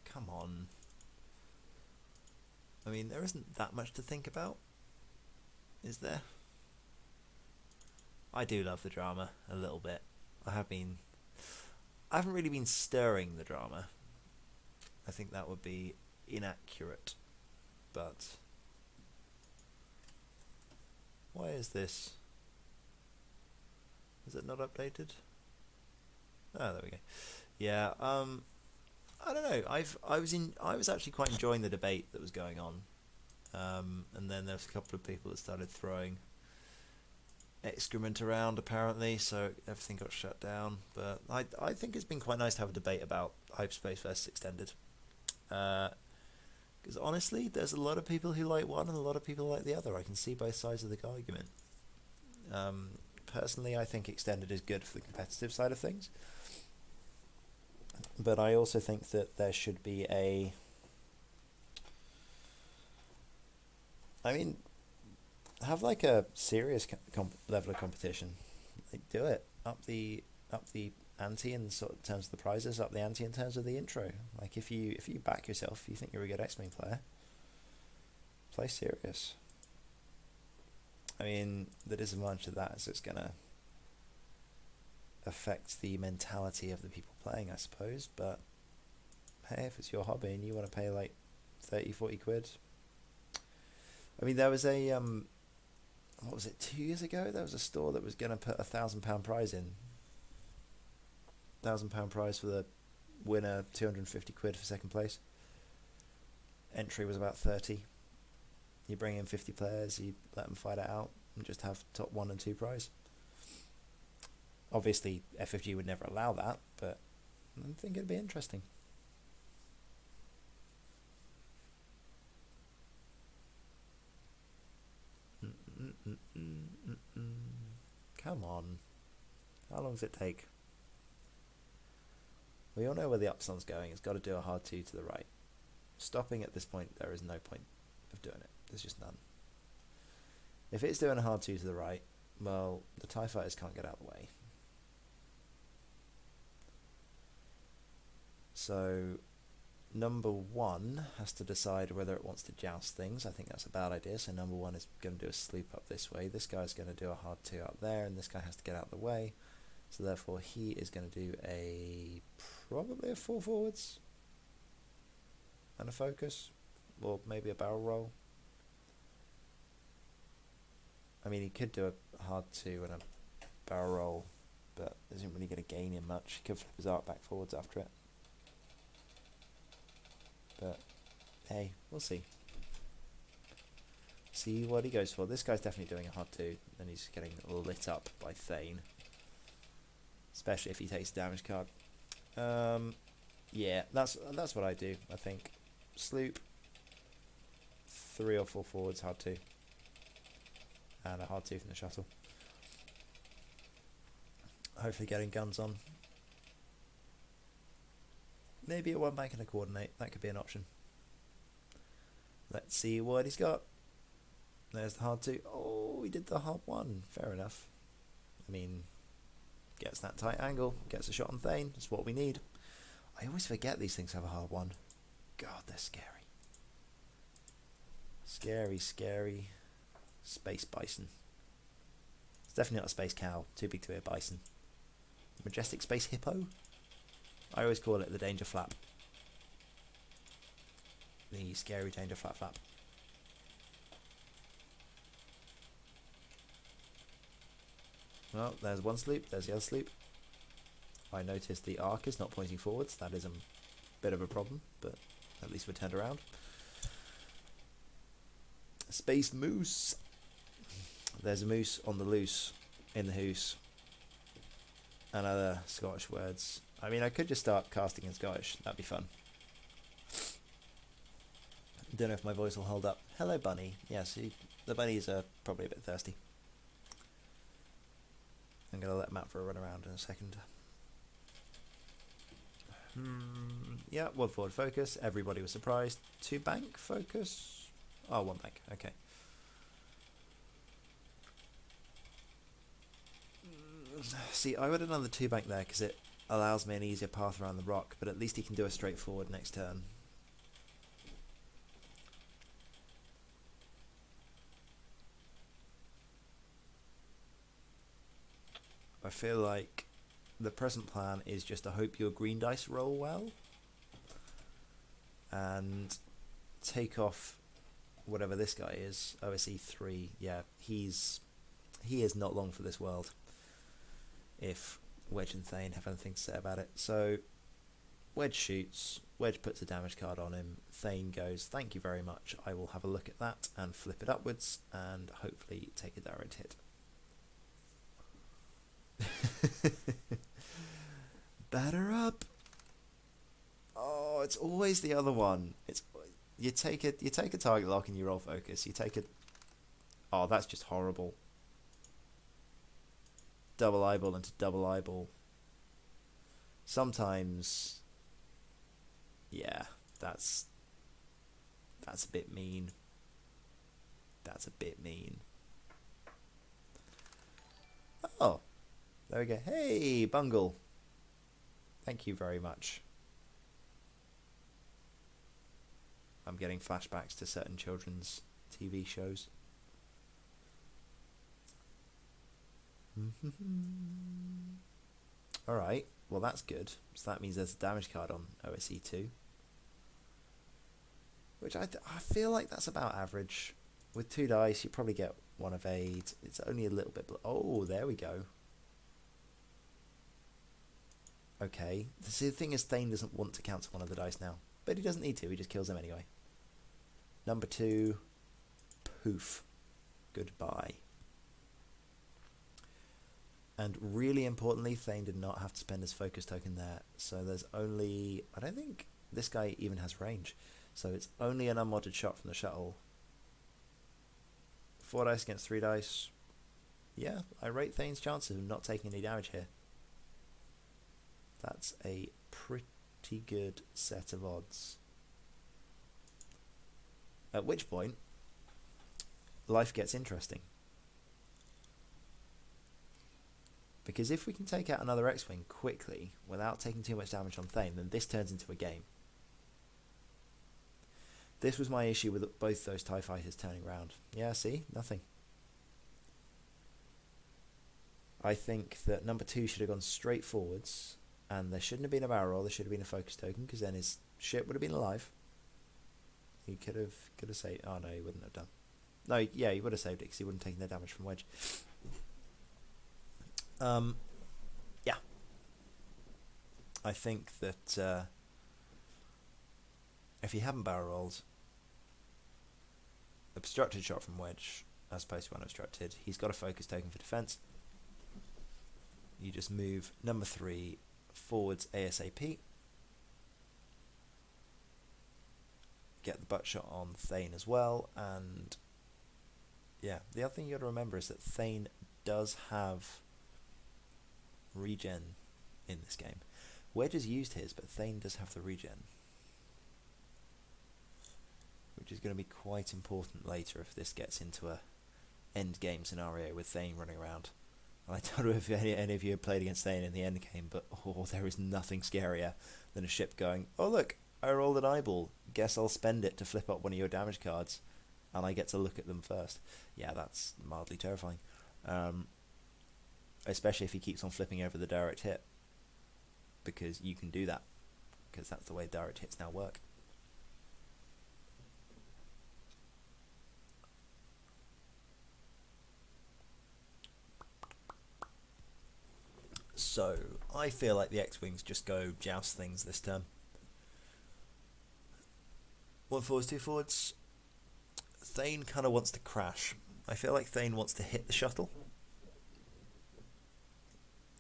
Come on. I mean, there isn't that much to think about, is there? I do love the drama a little bit. I haven't really been stirring the drama. I think that would be inaccurate. But why is this? Is it not updated? Oh, there we go. Yeah, I don't know. I was actually quite enjoying the debate that was going on, and then there was a couple of people that started throwing excrement around apparently, so everything got shut down. But I think it's been quite nice to have a debate about Hyperspace versus Extended, because honestly, there's a lot of people who like one and a lot of people like the other. I can see both sides of the argument. Personally, I think Extended is good for the competitive side of things. But I also think that there should be have like a serious level of competition. Like, do it. Up the ante in sort of terms of the prizes, up the ante in terms of the intro. Like if you back yourself, you think you're a good X-Wing player, play serious. I mean, the disadvantage of that is it's gonna affect the mentality of the people playing, I suppose, but hey, if it's your hobby and you want to pay like 30-40 quid. I mean, there was a what was it, 2 years ago, there was a store that was going to put £1,000 prize in. £1,000 prize for the winner, 250 quid for second place. Entry was about 30. You bring in 50 players, you let them fight it out and just have top 1 and 2 prize. Obviously, FFG would never allow that, but I think it'd be interesting. Come on. How long does it take? We all know where the Upsilon's going. It's got to do a hard 2 to the right. Stopping at this point, there is no point of doing it. There's just none. If it's doing a hard 2 to the right, Well, the TIE fighters can't get out of the way. So, number 1 has to decide whether it wants to joust things. I think that's a bad idea, so number 1 is going to do a sloop up this way. This guy's going to do a hard 2 up there, and this guy has to get out of the way. So therefore he is going to do probably a 4 forwards and a focus, or maybe a barrel roll. I mean, he could do a hard 2 and a barrel roll, but isn't really going to gain him much. He could flip his arc back forwards after it. But, hey, we'll see. See what he goes for. This guy's definitely doing a hard 2, and he's getting lit up by Thane. Especially if he takes a damage card. Yeah, that's what I do, I think. Sloop, 3 or 4 forwards, hard 2. And a hard 2 from the shuttle. Hopefully getting guns on. Maybe a 1 bank and a coordinate. That could be an option. Let's see what he's got. There's the hard 2. Oh, he did the hard 1. Fair enough. I mean, gets that tight angle. Gets a shot on Thane. That's what we need. I always forget these things have a hard 1. God, they're scary. Scary, scary. Space bison. It's definitely not a space cow. Too big to be a bison. Majestic space hippo? I always call it the danger flap. The scary danger flap flap. Well, there's one sloop, there's the other sloop. I noticed the arc is not pointing forwards. That is a bit of a problem, but at least we're turned around. Space moose. There's a moose on the loose in the hoose. And other Scottish words. I mean, I could just start casting in Scottish. That'd be fun. Don't know if my voice will hold up. Hello, bunny. Yeah, see, the bunnies are probably a bit thirsty. I'm going to let them out for a run around in a second. Yeah, 1 forward focus. Everybody was surprised. 2 bank focus. Oh, 1 bank. Okay. See, I would have done the 2 bank there because it allows me an easier path around the rock, but at least he can do a straightforward next turn. I feel like the present plan is just to hope your green dice roll well and take off whatever this guy is. OSE 3. Yeah, he is not long for this world if Wedge and Thane have anything to say about it. So Wedge shoots, Wedge puts a damage card on him, Thane goes, thank you very much, I will have a look at that and flip it upwards and hopefully take a direct hit. Batter up. Oh, it's always the other one. It's you take a target lock and you roll focus. You take it. Oh, that's just horrible. Double eyeball into double eyeball. Sometimes, yeah, that's a bit mean. That's a bit mean. Oh, there we go. Hey, Bungle. Thank you very much. I'm getting flashbacks to certain children's TV shows. Alright, well that's good. So that means there's a damage card on OSE 2. Which I feel like that's about average. With 2 dice, you probably get 1 evade. It's only a little bit... Oh, there we go. Okay. See, the thing is, Thane doesn't want to counter 1 of the dice now. But he doesn't need to, he just kills him anyway. Number 2. Poof. Goodbye. And really importantly, Thane did not have to spend his focus token there. So there's only... I don't think this guy even has range. So it's only an unmodded shot from the shuttle. 4 dice against 3 dice. Yeah, I rate Thane's chances of not taking any damage here. That's a pretty good set of odds. At which point, life gets interesting. Because if we can take out another X-Wing quickly without taking too much damage on Thane, then this turns into a game. This was my issue with both those TIE fighters turning around. Yeah, see? Nothing. I think that number 2 should have gone straight forwards, and there shouldn't have been a barrel roll, there should have been a focus token, because then his ship would have been alive. He could have saved... Oh, no, he wouldn't have done. No, yeah, he would have saved it, because he wouldn't have taken the damage from Wedge. Yeah. I think that if he hadn't barrel rolled, obstructed shot from Wedge, as opposed to unobstructed, he's got a focus token for defense. You just move number 3 forwards ASAP. Get the butt shot on Thane as well, and yeah, the other thing you got to remember is that Thane does have regen in this game. Wedge has used his, but Thane does have the regen, which is going to be quite important later if this gets into a end game scenario with Thane running around. I don't know if any of you have played against Thane in the end game, but there is nothing scarier than a ship going, oh look, I rolled an eyeball, guess I'll spend it to flip up one of your damage cards, and I get to look at them first. Yeah, that's mildly terrifying. Especially if he keeps on flipping over the direct hit, because you can do that, because that's the way direct hits now work. So, I feel like the X-Wings just go joust things this turn. 1 forwards, 2 forwards. Thane kind of wants to crash. I feel like Thane wants to hit the shuttle.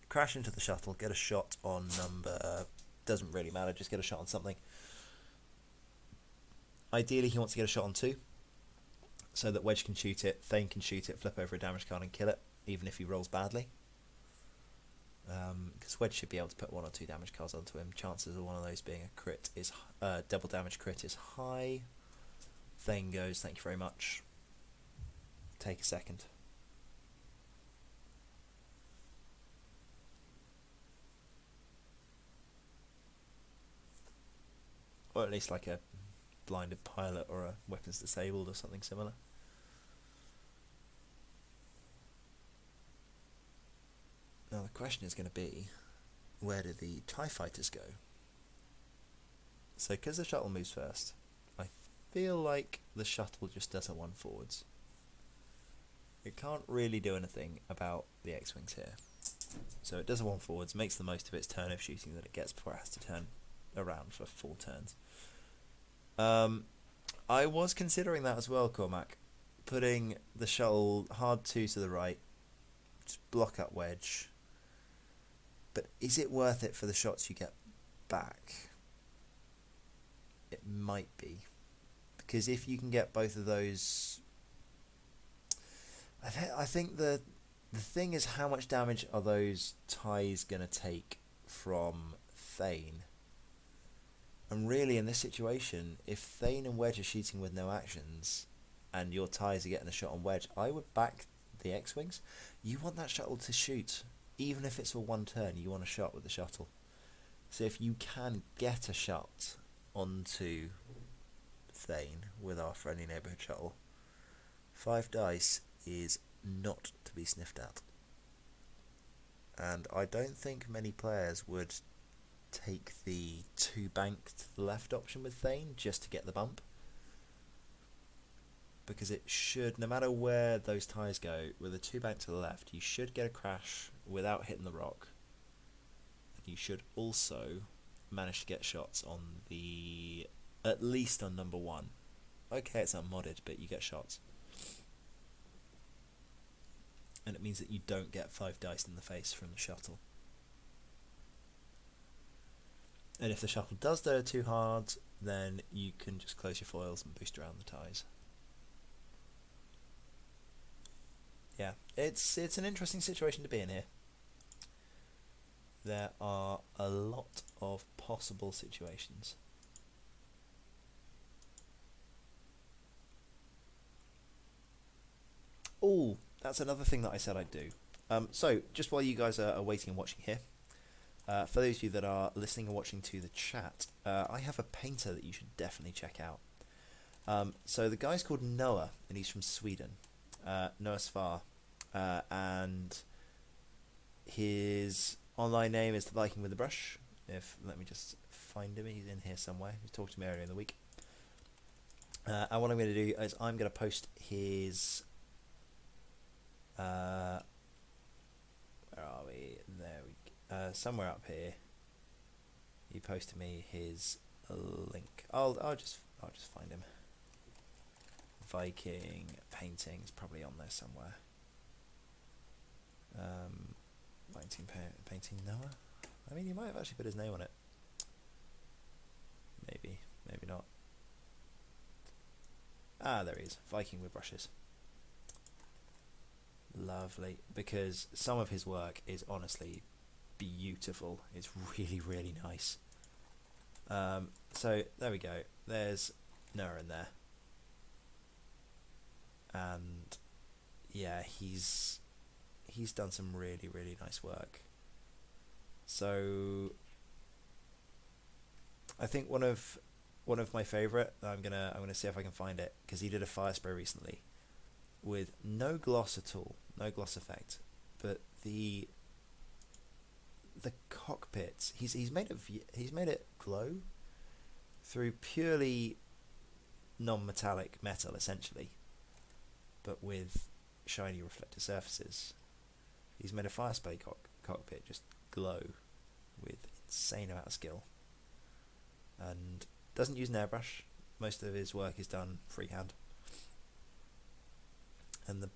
Crash into the shuttle, get a shot on number... doesn't really matter, just get a shot on something. Ideally, he wants to get a shot on 2, so that Wedge can shoot it, Thane can shoot it, flip over a damage card and kill it, even if he rolls badly. Because Wedge should be able to put 1 or 2 damage cards onto him. Chances of one of those being a crit is double damage crit is high. Thane goes, thank you very much. Take a second. Or at least like a blinded pilot or a weapons disabled or something similar. Now the question is going to be, where do the TIE fighters go? So because the shuttle moves first, I feel like the shuttle just does a 1 forwards. It can't really do anything about the X-Wings here. So it does a 1 forwards, makes the most of its turn of shooting that it gets before it has to turn around for 4 turns. I was considering that as well, Cormac. Putting the shuttle hard 2 to the right, just block up Wedge. But is it worth it for the shots you get back? It might be. Because if you can get both of those... I think the thing is, how much damage are those ties going to take from Thane? And really, in this situation, if Thane and Wedge are shooting with no actions, and your ties are getting a shot on Wedge, I would back the X-Wings. You want that shuttle to shoot. Even if it's for 1 turn, you want a shot with the shuttle. So if you can get a shot onto Thane with our friendly neighbourhood shuttle, 5 dice is not to be sniffed at. And I don't think many players would take the 2 bank to the left option with Thane just to get the bump. Because it should, no matter where those ties go, with a 2 bank to the left, you should get a crash without hitting the rock. And you should also manage to get shots on the, at least on number 1. Okay, it's unmodded, but you get shots. And it means that you don't get 5 dice in the face from the shuttle. And if the shuttle does go too hard, then you can just close your foils and boost around the ties. Yeah, it's an interesting situation to be in here. There are a lot of possible situations. Oh, that's another thing that I said I'd do. So, just while you guys are waiting and watching here, for those of you that are listening and watching to the chat, I have a painter that you should definitely check out. So the guy's called Noah, and he's from Sweden. Noah Svar. And his online name is The Viking with the Brush. Let me just find him. He's in here somewhere. He talked to me earlier in the week. And what I'm going to do is I'm going to post his... where are we? There we go. Somewhere up here. He posted me his link. I'll just find him. Viking paintings, probably on there somewhere. Painting Noah. I mean, he might have actually put his name on it. Maybe not. Ah, there he is. Viking with brushes. Lovely, because some of his work is honestly beautiful. It's really, really nice. So there we go. There's Noah in there, and yeah, he's done some really, really nice work. So I think one of my favourite. I'm gonna see if I can find it, because he did a fire spray recently with no gloss at all, no gloss effect, but the cockpit, he's made it glow through purely non-metallic metal essentially, but with shiny reflective surfaces. He's made a fire spray cockpit just glow with insane amount of skill, and doesn't use an airbrush. Most of his work is done freehand, and the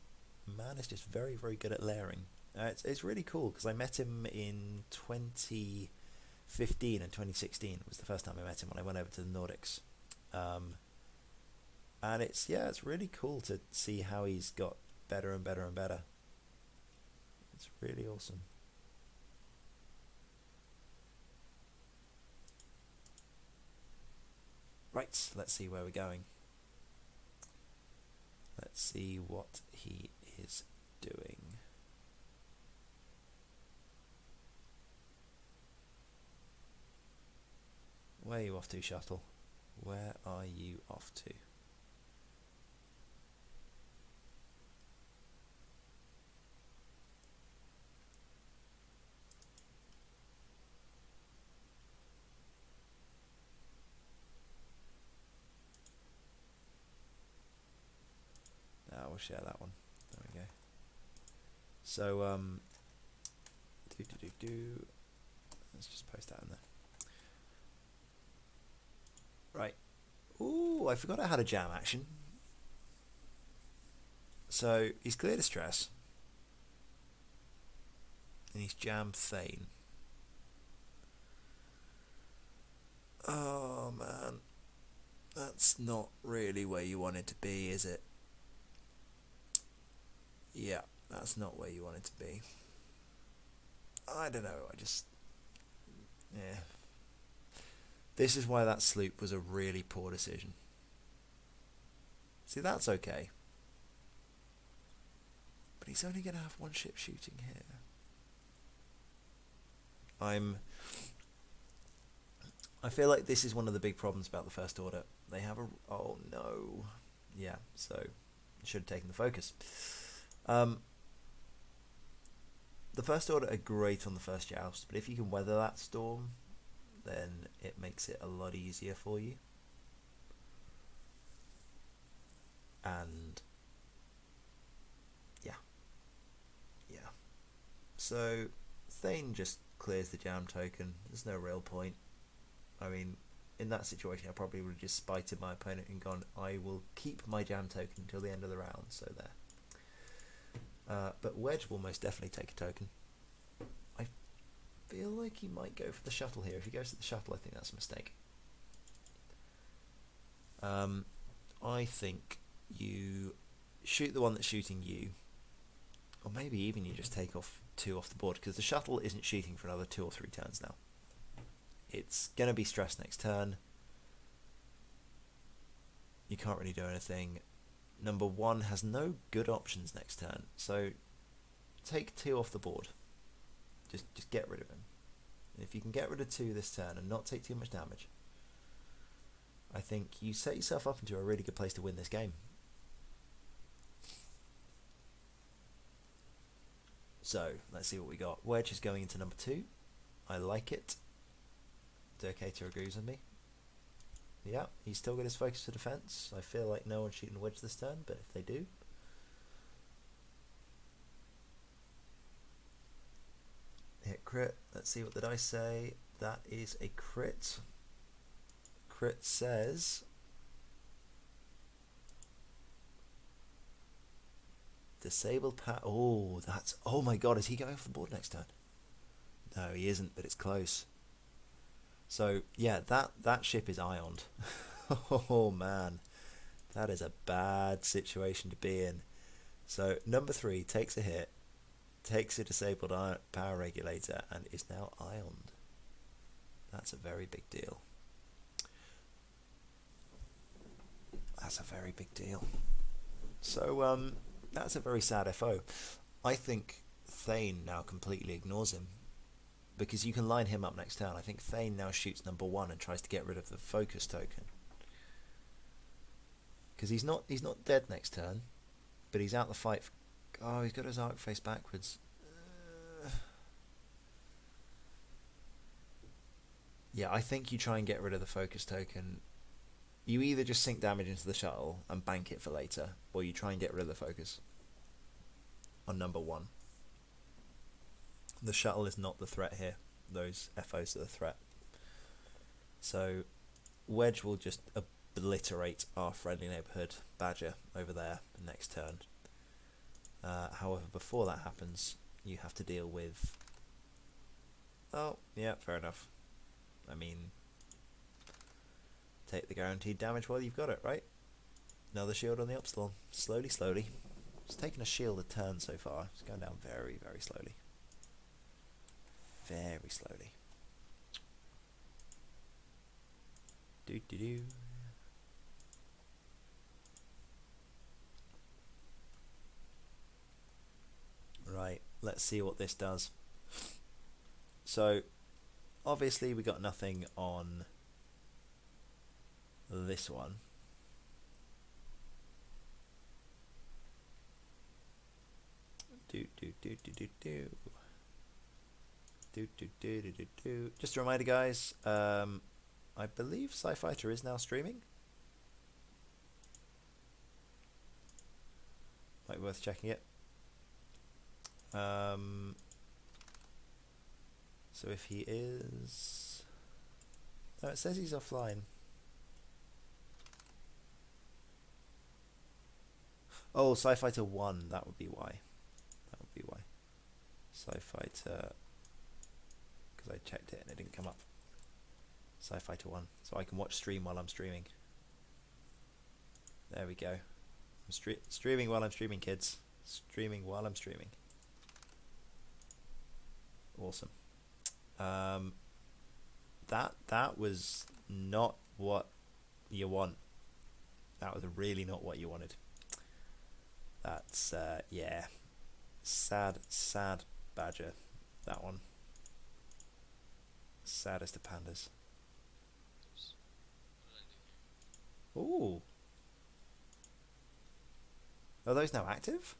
man is just very, very good at layering. It's really cool, because I met him in 2015 and 2016 was the first time I met him when I went over to the Nordics, and it's really cool to see how he's got better and better and better. It's really awesome. Right, let's see where we're going. Let's see what he is doing. Where are you off to, shuttle? Where are you off to? We'll share that one. There we go. So let's just post that in there. Right. Ooh, I forgot I had a jam action. So he's cleared a stress, and he's jammed Thane. Oh man, that's not really where you want it to be, is it? Yeah, that's not where you want it to be. I don't know, yeah. This is why that sloop was a really poor decision. See, that's okay. But he's only going to have one ship shooting here. I feel like this is one of the big problems about the First Order. They have a... Oh, no. Yeah, so... should have taken the focus. The First Order are great on the first joust, but if you can weather that storm, then it makes it a lot easier for you. And yeah. So Thane just clears the jam token. There's no real point. I mean, in that situation, I probably would have just spited my opponent and gone, I will keep my jam token until the end of the round. So there. But Wedge will most definitely take a token. I feel like he might go for the shuttle here. If he goes to the shuttle, I think that's a mistake. I think you shoot the one that's shooting you, or maybe even you just take off 2 off the board, because the shuttle isn't shooting for another 2 or 3 turns now. It's going to be stressed next turn. You can't really do anything. Number 1 has no good options next turn, so take 2 off the board. Just get rid of him. And if you can get rid of 2 this turn and not take too much damage, I think you set yourself up into a really good place to win this game. So, let's see what we got. Wedge is going into number 2. I like it. Derrkater agrees with me. Yeah, he's still got his focus for defense. I feel like no one's shooting Wedge this turn, but if they do... Hit crit. Let's see what the dice say. That is a crit. Crit says... Disabled power. Oh, that's... Oh my god, is he going off the board next turn? No, he isn't, but it's close. So, yeah, that ship is ioned. Oh, man. That is a bad situation to be in. So, number 3 takes a hit, takes a disabled power regulator, and is now ioned. That's a very big deal. That's a very big deal. So, that's a very sad FO. I think Thane now completely ignores him, because you can line him up next turn. I think Thane now shoots number 1 and tries to get rid of the focus token, because he's not dead next turn, but he's out the fight. Oh, he's got his arc face backwards. Yeah, I think you try and get rid of the focus token. You either just sink damage into the shuttle and bank it for later, or you try and get rid of the focus on number 1. The shuttle is not the threat here. Those FOs are the threat. So Wedge will just obliterate our friendly neighbourhood Badger over there next turn. However, before that happens, you have to deal with... Oh, yeah, fair enough. I mean... Take the guaranteed damage while you've got it, right? Another shield on the Upsilon. Slowly, slowly. It's taken a shield a turn so far. It's going down very, very slowly. Very slowly. Do. Right, let's see what this does. So, obviously we got nothing on this one. Just a reminder, guys, I believe SciFighter is now streaming. Might be worth checking it. So if he is... No, it says he's offline. Oh, SciFighter 1, that would be why. That would be why. SciFighter... Because I checked it and it didn't come up. SciFighter 1. So I can watch stream while I'm streaming. There we go. I'm streaming while I'm streaming, kids. Streaming while I'm streaming. Awesome. That was not what you want. That was really not what you wanted. That's yeah, sad Badger, that one. Saddest of pandas. Ooh, are those now active?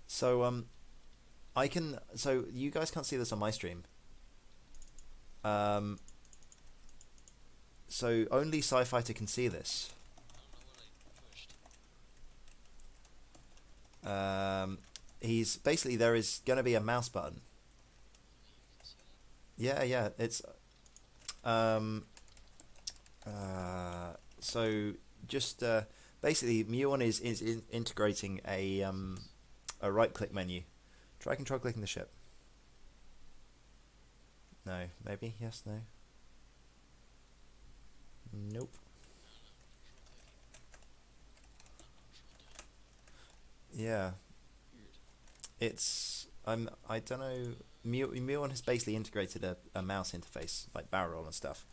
So I can. So you guys can't see this on my stream. So only SciFighter can see this. He's basically, there is going to be a mouse button. Yeah, it's so just basically Muon is integrating a right click menu. Try control clicking the ship. No, maybe, yes, no. Nope. Yeah. It's I don't know. Muon has basically integrated a mouse interface like barrel roll and stuff.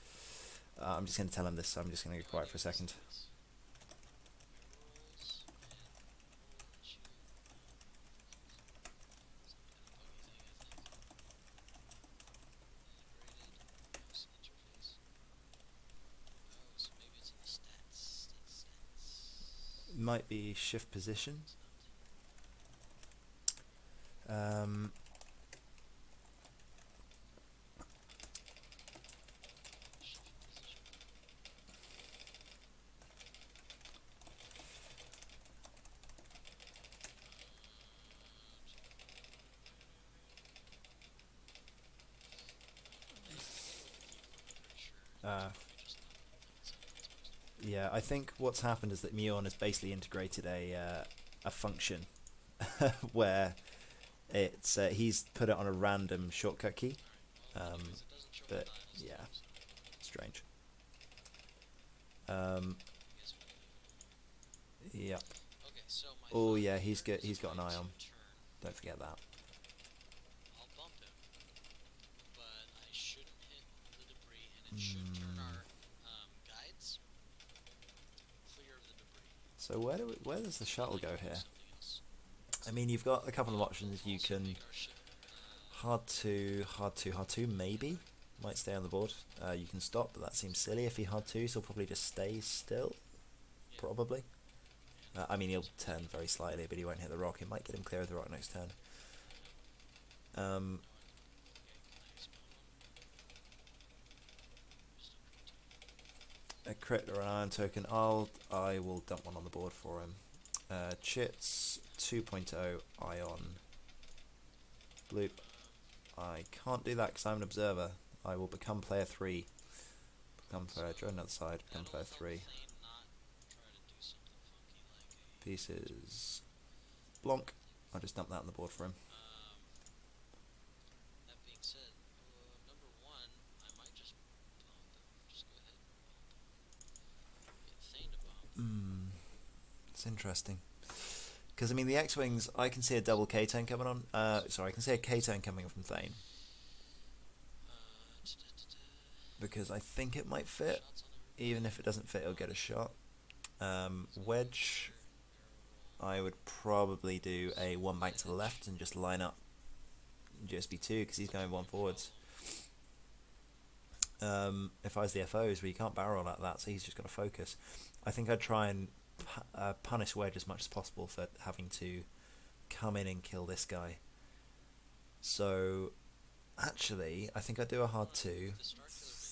I'm just going to tell him this, so I'm just going to go quiet for a second. Might be shift position. Yeah, I think what's happened is that Muon has basically integrated a function where it's he's put it on a random shortcut key, but yeah, strange. Yep. Oh yeah, he's got an eye on. Don't forget that. So where does the shuttle go here? I mean, you've got a couple of options. You can hard two, maybe. Might stay on the board. You can stop, but that seems silly. If he hard twos, he'll probably just stay still. Probably. I mean, he'll turn very slightly, but he won't hit the rock. It might get him clear of the rock next turn. A crit or an iron token. I will dump one on the board for him. Chits 2.0 ion. Bloop. I can't do that because I'm an observer. I will become player 3. Become player. Join another side. Become player 3. Pieces. Blonk. I'll just dump that on the board for him. It's interesting. Because, I mean, the X-Wings, I can see a double K-turn coming on. Sorry, I can see a K-turn coming from Thane. Because I think it might fit. Even if it doesn't fit, it'll get a shot. Wedge, I would probably do a one bank to the left and just line up GSB 2 because he's going one forwards. If I was the FOs, well, you can't barrel like that, so he's just got to focus. I think I'd try and punish Wedge as much as possible for having to come in and kill this guy. So, actually, I think I'd do a hard 2,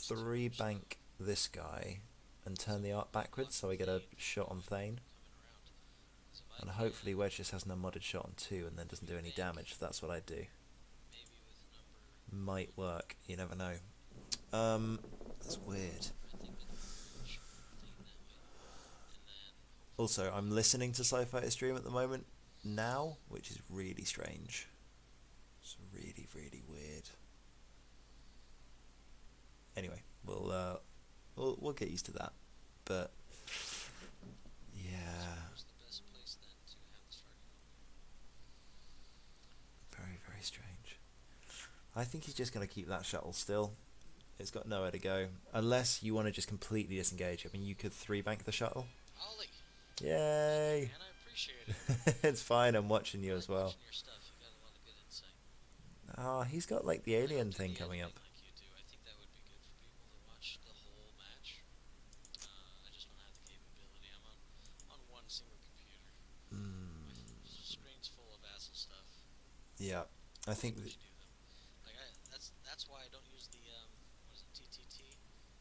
3 bank this guy, and turn the arc backwards so I get a shot on Thane. And hopefully Wedge just has an unmodded shot on 2 and then doesn't do any damage. That's what I'd do. Might work, you never know. That's weird. Also, I'm listening to SciFighter stream at the moment now, which is really strange. It's really, really weird. Anyway, we'll get used to that. But yeah, very, very strange. I think he's just going to keep that shuttle still. It's got nowhere to go. Unless you want to just completely disengage. I mean, you could 3 bank the shuttle. Ollie. Yay! Man, I appreciate it. It's fine, I'm watching you as well. Your stuff. You got a lot of good insight. Ah, he's got like the alien thing coming up. Like you do. I think that would be good for people to watch the whole match. I just don't have the capability. I'm on one single computer. With screens full of Vassal stuff. Yeah, I think Like that's why I don't use the what is it, TTT,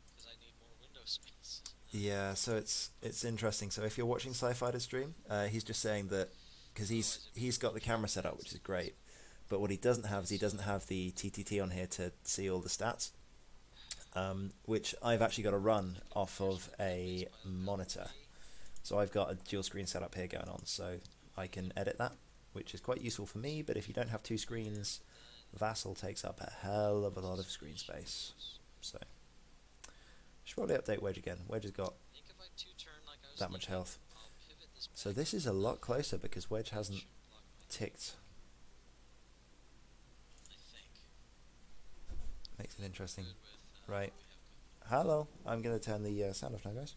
because I need more window space. yeah, so it's interesting. So if you're watching SciFighter stream, he's just saying that because he's got the camera set up, which is great, but what he doesn't have is he doesn't have the TTT on here to see all the stats, which I've actually got to run off of a monitor. So I've got a dual screen setup here going on, so I can edit that, which is quite useful for me. But if you don't have 2 screens, Vassal takes up a hell of a lot of screen space. So should probably update Wedge again. Wedge has got that much health. So this is a lot closer because Wedge hasn't ticked Makes it interesting. Good with Right. what we have going. Hello. I'm going to turn the sound off now, guys.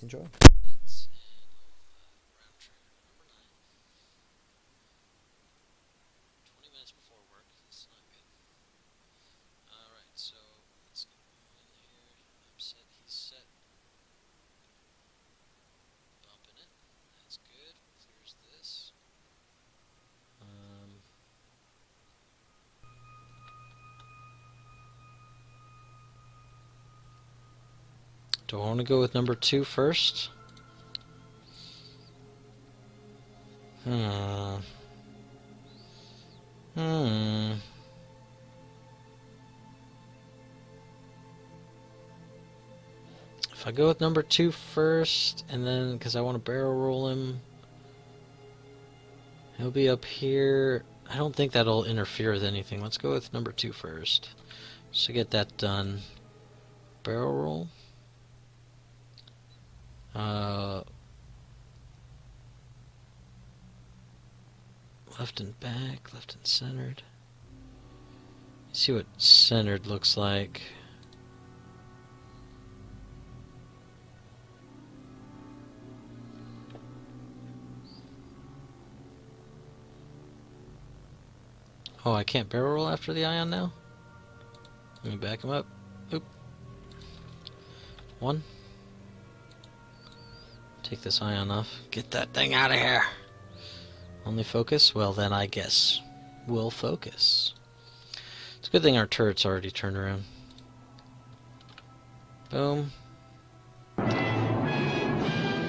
Enjoy. That's and round trigger number 9. 20 minutes before work. That's not good. Alright, so let's get going here. I'm set. He's set. Bumping it. That's good. Clears this. Do I want to go with number 2 first? Hmm. If I go with number 2 first, and then, because I want to barrel roll him, he'll be up here. I don't think that'll interfere with anything. Let's go with number 2 first. Just to get that done. Barrel roll. Left and back, left and centered. See what centered looks like. Oh, I can't barrel roll after the ion now? Let me back him up. Oop. 1. Take this ion off. Get that thing out of here! Only focus? Well, then I guess we'll focus. It's a good thing our turret's already turned around. Boom.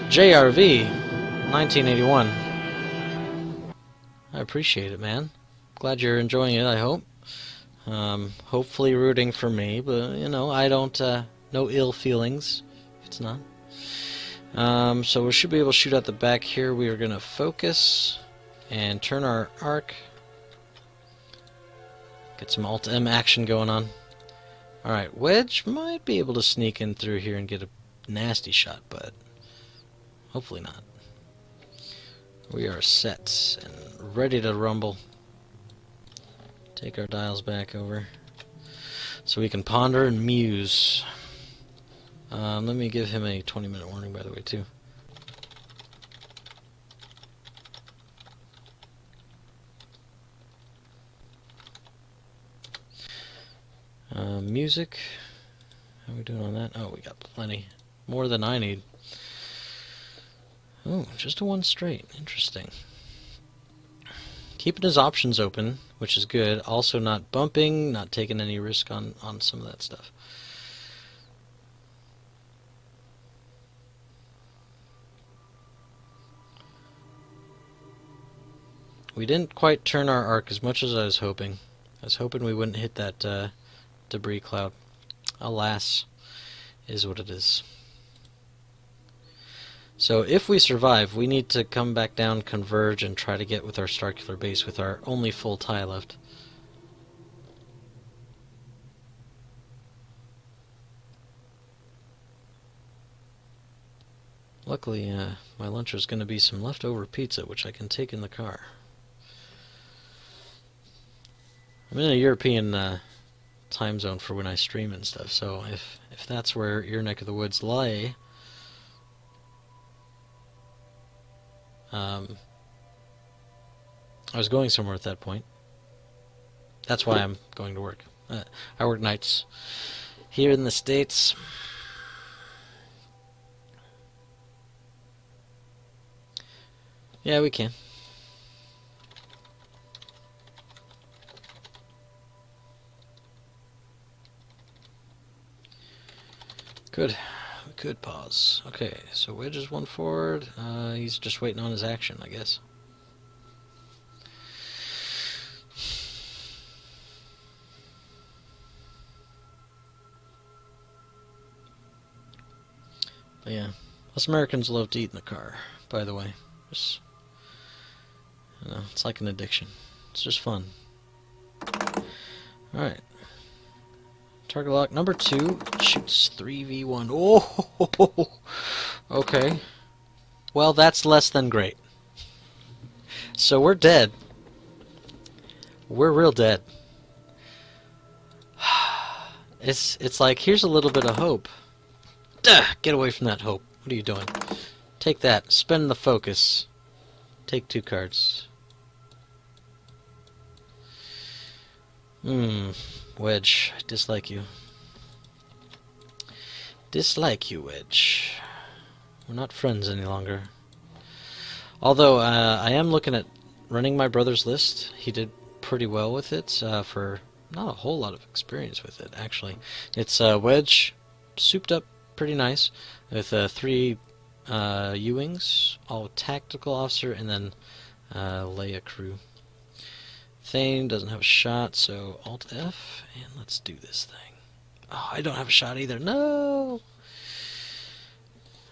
JRV 1981. I appreciate it, man. Glad you're enjoying it, I hope. Hopefully rooting for me, but, you know, I don't, no ill feelings if it's not. So we should be able to shoot out the back here. We are going to focus and turn our arc. Get some Alt-M action going on. Alright, Wedge might be able to sneak in through here and get a nasty shot, but hopefully not. We are set and ready to rumble. Take our dials back over so we can ponder and muse. Let me give him a 20-minute warning, by the way, too. Music. How are we doing on that? Oh, we got plenty. More than I need. Oh, just a 1 straight. Interesting. Keeping his options open, which is good. Also not bumping, not taking any risk on some of that stuff. We didn't quite turn our arc as much as I was hoping. I was hoping we wouldn't hit that debris cloud. Alas, is what it is. So if we survive, we need to come back down, converge, and try to get with our Starkiller base with our only full tie left. Luckily, my lunch is going to be some leftover pizza, which I can take in the car. I'm in a European time zone for when I stream and stuff, so if that's where your neck of the woods lie, I was going somewhere at that point. That's why I'm going to work. I work nights here in the States. Yeah, we can. Good. We could pause. Okay, so Wedge is 1 forward. He's just waiting on his action, I guess. But yeah, us Americans love to eat in the car, by the way. Just, you know, it's like an addiction. It's just fun. Alright. Target lock number 2 shoots 3v1. Oh, okay. Well, that's less than great. So we're dead. We're real dead. It's like, here's a little bit of hope. Duh! Get away from that hope. What are you doing? Take that. Spend the focus. Take 2 cards. Wedge. I dislike you. Dislike you, Wedge. We're not friends any longer. Although, I am looking at running my brother's list. He did pretty well with it, for not a whole lot of experience with it, actually. It's Wedge, souped up pretty nice, with 3 U-Wings, all tactical officer, and then Leia crew. Thane doesn't have a shot, so Alt F, and let's do this thing. Oh, I don't have a shot either. No!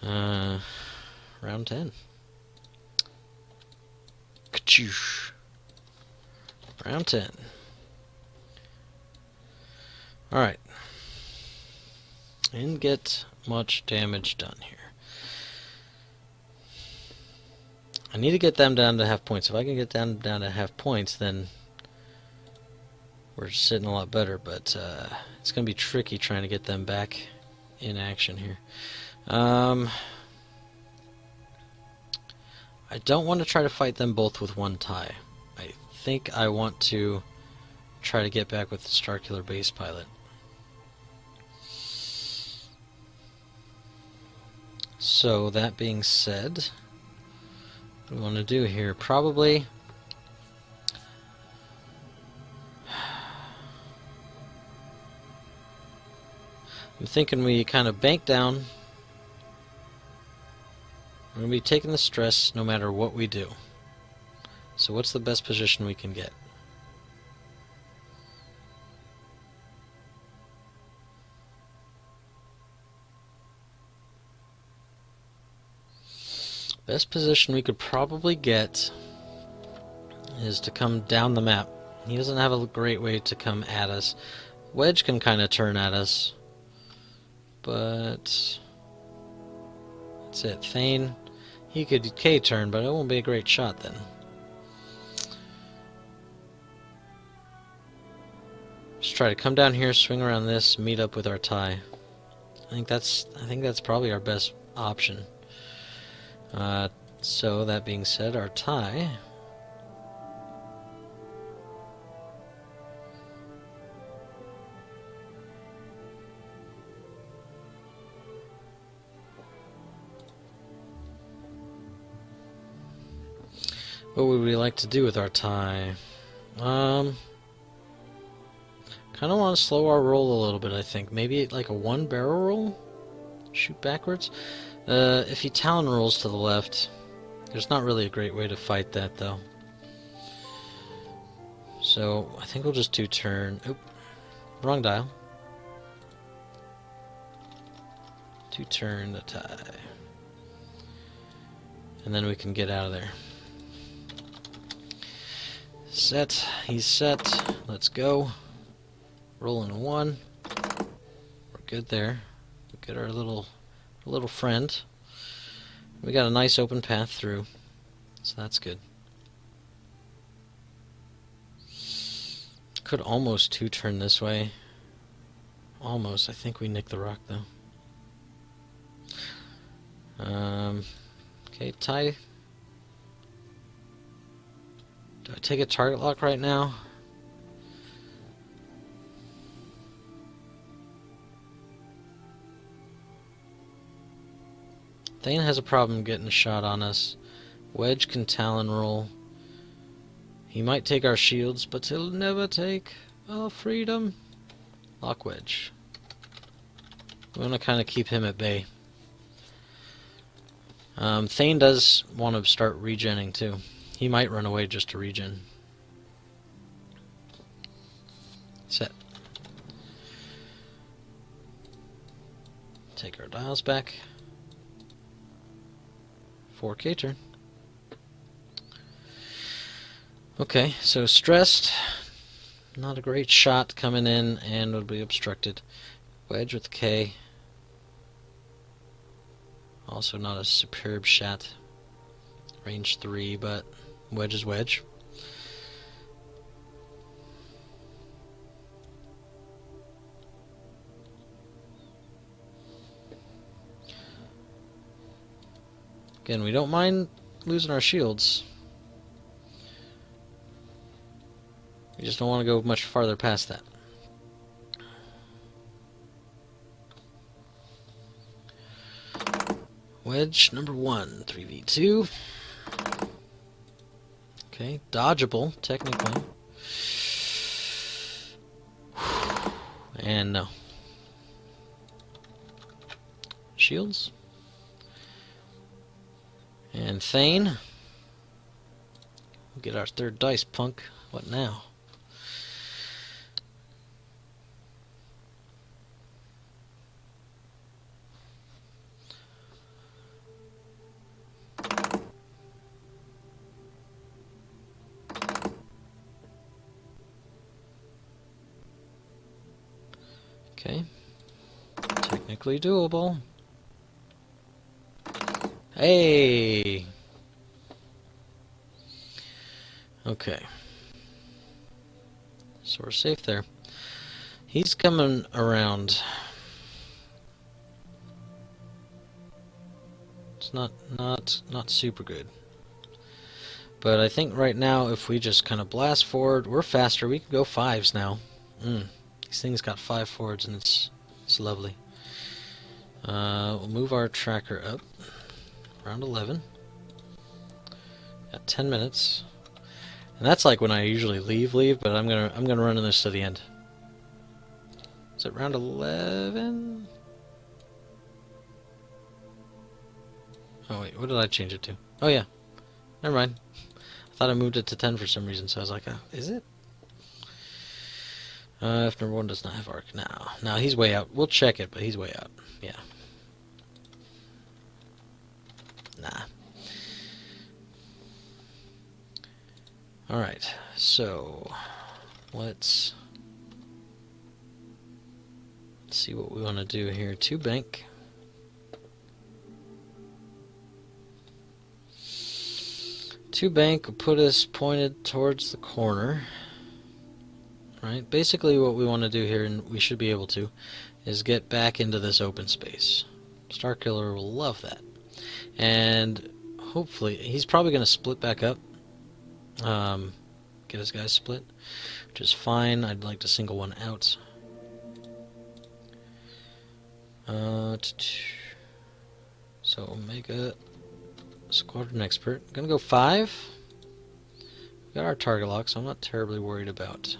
Round 10. Ka-choosh. Round 10. Alright. Didn't get much damage done here. I need to get them down to half points. If I can get them down to half points, then we're sitting a lot better, but it's going to be tricky trying to get them back in action here. I don't want to try to fight them both with 1 tie. I think I want to try to get back with the Starkiller base pilot. So, that being said, what we want to do here, probably I'm thinking we kind of bank down. We're going to be taking the stress no matter what we do. So what's the best position we can get? Best position we could probably get is to come down the map. He doesn't have a great way to come at us. Wedge can kind of turn at us, but that's it. Thane, he could K-turn, but it won't be a great shot then. Just try to come down here, swing around this, meet up with our tie. I think that's probably our best option. So that being said, our tie. What would we like to do with our tie? Kind of want to slow our roll a little bit, I think. Maybe like a 1 barrel roll? Shoot backwards? If he Talon rolls to the left, there's not really a great way to fight that, though. So, I think we'll just 2-turn. Oop. Wrong dial. 2-turn the tie. And then we can get out of there. Set. He's set. Let's go. Rolling a 1. We're good there. We get our little friend. We got a nice open path through, so that's good. Could almost 2-turn this way. Almost. I think we nicked the rock though. Okay, tie. Do I take a target lock right now? Thane has a problem getting a shot on us. Wedge can Talon roll. He might take our shields, but he'll never take our freedom. Lock Wedge. We want to kind of keep him at bay. Thane does want to start regenning too. He might run away just to regen. Set. Take our dials back. 4K turn. Okay, so stressed. Not a great shot coming in and would be obstructed. Wedge with K. Also not a superb shot. Range 3, but Wedge is Wedge. Again, we don't mind losing our shields. We just don't want to go much farther past that. Wedge number 1, 3v2. Okay, dodgeable, technically. And no. Shields. And Thane. We'll get our third dice, punk. What now? Okay. Technically doable. Hey! Okay. So we're safe there. He's coming around. It's not super good. But I think right now if we just kind of blast forward, we're faster. We can go 5s now. These things got 5 forwards and it's lovely. We'll move our tracker up. Round 11. Got 10 minutes. And that's like when I usually leave, but I'm gonna run this to the end. Is it round 11? Oh wait, what did I change it to? Oh yeah. Never mind. I thought I moved it to 10 for some reason, so I was like, is it? If number 1 does not have arc now. Now he's way out. We'll check it, but he's way out. Yeah. Nah. Alright, so let's see what we want to do here. 2 bank. Two bank will put us pointed towards the corner. Right? Basically what we want to do here, and we should be able to, is get back into this open space. Starkiller will love that. And hopefully, he's probably going to split back up. Get his guys split, which is fine. I'd like to single one out. So Omega Squadron Expert. Gonna go 5. We got our target lock, so I'm not terribly worried about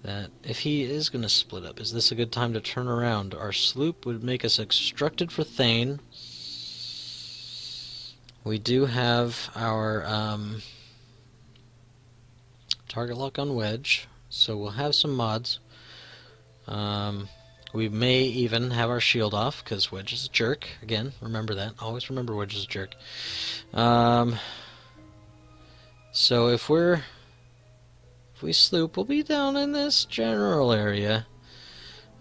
that. If he is gonna split up, is this a good time to turn around? Our sloop would make us obstructed for Thane. We do have our target lock on Wedge, so we'll have some mods. We may even have our shield off, because Wedge is a jerk. Again, remember that. Always remember Wedge is a jerk. So if we sloop, we'll be down in this general area.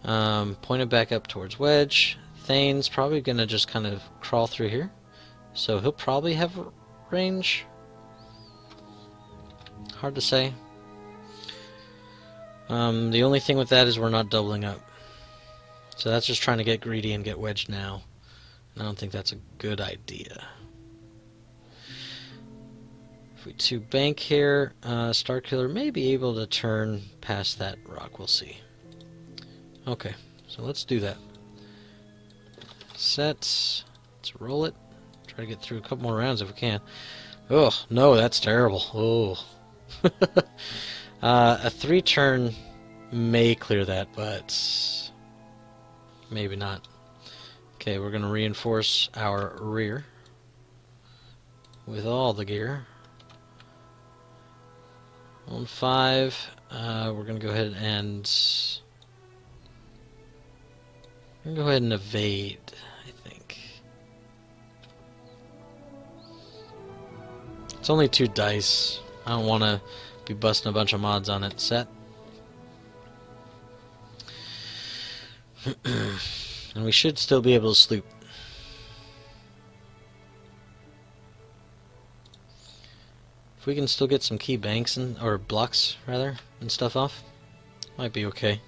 Pointed back up towards Wedge. Thane's probably going to just kind of crawl through here. So he'll probably have range. Hard to say. The only thing with that is we're not doubling up. So that's just trying to get greedy and get wedged now. And I don't think that's a good idea. If we 2 bank here, Starkiller may be able to turn past that rock. We'll see. Okay, so let's do that. Set. Let's roll it. Try to get through a couple more rounds if we can. Oh, no, that's terrible. Oh. A 3-turn may clear that, but maybe not. Okay, we're going to reinforce our rear with all the gear. On 5, we're going to go ahead and evade, I think. It's only 2 dice. I don't want to be busting a bunch of mods on it. Set. And we should still be able to sloop. If we can still get some key banks or blocks rather and stuff off, might be okay.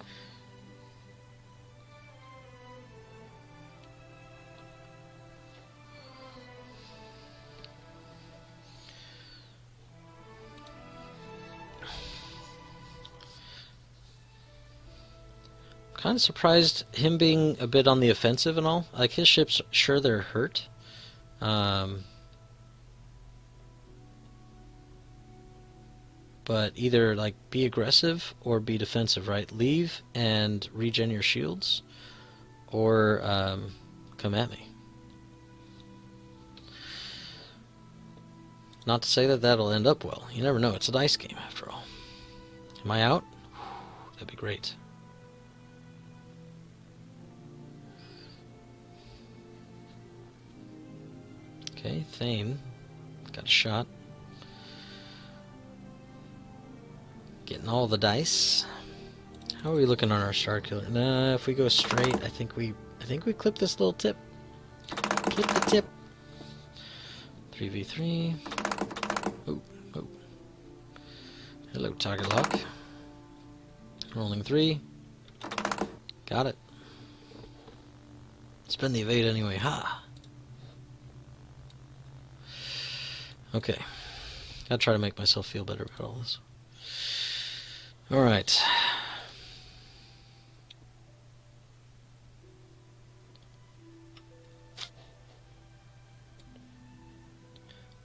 Kind of surprised him being a bit on the offensive and all. Like, his ships, sure, they're hurt. But either, like, be aggressive or be defensive, right? Leave and regen your shields, or come at me. Not to say that that'll end up well. You never know. It's a dice game, after all. Am I out? That'd be great. Okay, Thane. Got a shot. Getting all the dice. How are we looking on our star killer? Nah, if we go straight, I think we clip this little tip. Clip the tip. 3v3. Oh, oh. Hello, target lock. Rolling 3. Got it. Spend the evade anyway. Ha! Okay. Gotta try to make myself feel better about all this. Alright.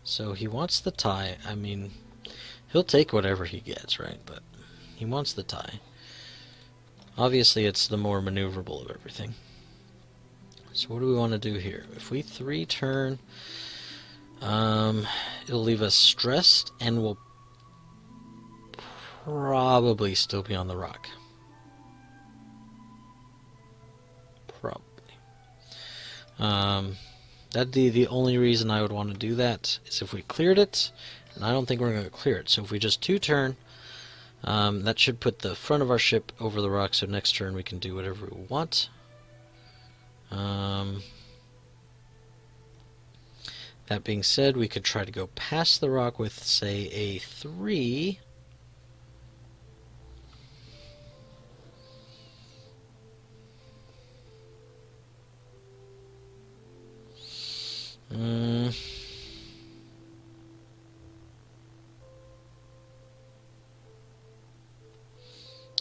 So he wants the tie. I mean, he'll take whatever he gets, right? But he wants the tie. Obviously, it's the more maneuverable of everything. So what do we want to do here? If we 3-turn, it'll leave us stressed, and we'll probably still be on the rock. Probably. That'd be the only reason I would want to do that, is if we cleared it, and I don't think we're going to clear it. So if we just 2-turn, that should put the front of our ship over the rock, so next turn we can do whatever we want. That being said, we could try to go past the rock with, say, a 3.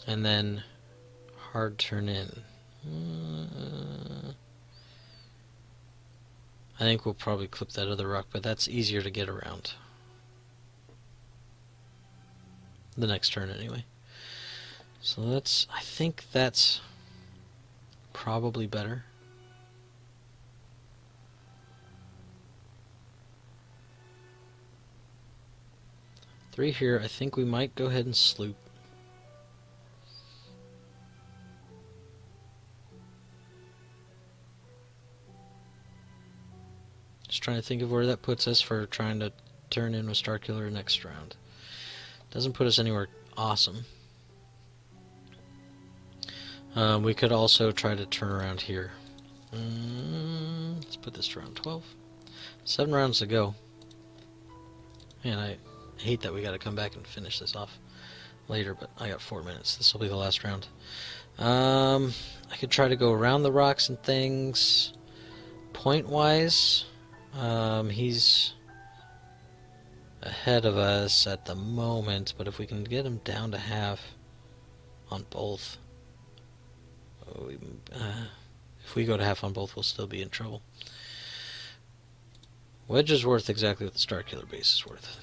And then hard turn in. I think we'll probably clip that other rock, but that's easier to get around. The next turn anyway. So I think that's probably better. Three here, I think we might go ahead and sloop. Just trying to think of where that puts us for trying to turn in with Starkiller next round. Doesn't put us anywhere awesome. We could also try to turn around here. Let's put this to round 12. 7 rounds to go. Man, I hate that we got to come back and finish this off later, but I got 4 minutes. This will be the last round. I could try to go around the rocks and things. Point-wise, he's ahead of us at the moment, but if we can get him down to half on both, if we go to half on both, we'll still be in trouble. Wedge is worth exactly what the Starkiller base is worth.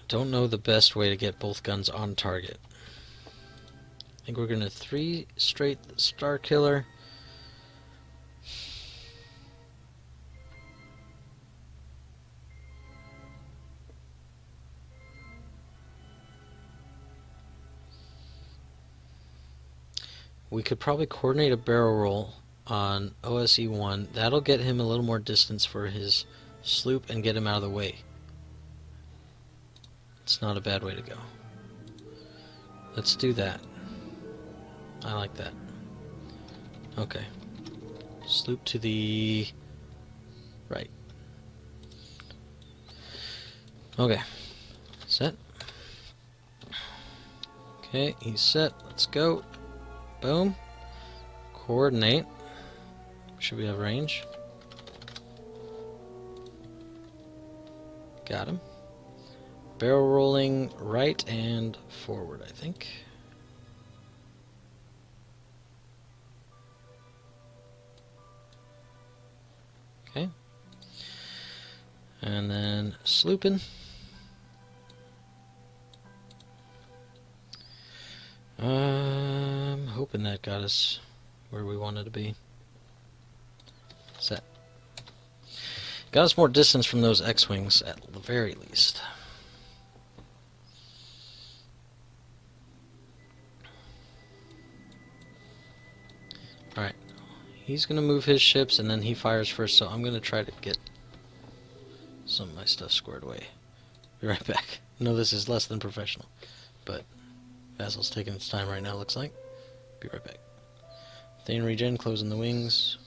Don't know the best way to get both guns on target. I think we're going to 3 straight Starkiller. We could probably coordinate a barrel roll on OSE-1. That'll get him a little more distance for his sloop and get him out of the way. It's not a bad way to go. Let's do that. I like that. Okay. Sloop to the right. Okay. Set. Okay, he's set. Let's go. Boom. Coordinate. Should we have range? Got him. Barrel rolling right and forward, I think. Okay. And then slooping. I'm hoping that got us where we wanted to be. Set. Got us more distance from those X-Wings at the very least. Alright. He's going to move his ships and then he fires first, so I'm going to try to get some of my stuff squared away. Be right back. I know this is less than professional, but Vassal's taking its time right now, looks like. Be right back. Thane regen, closing the wings.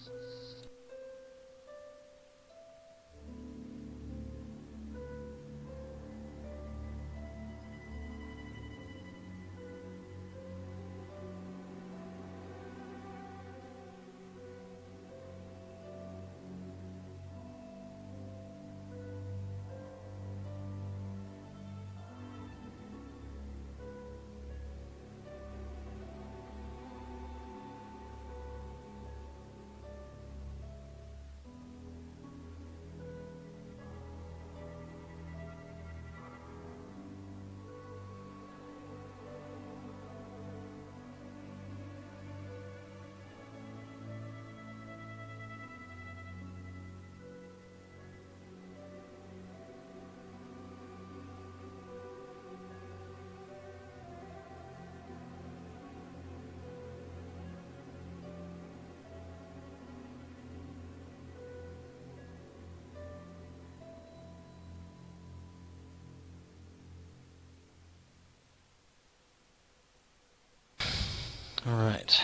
Alright.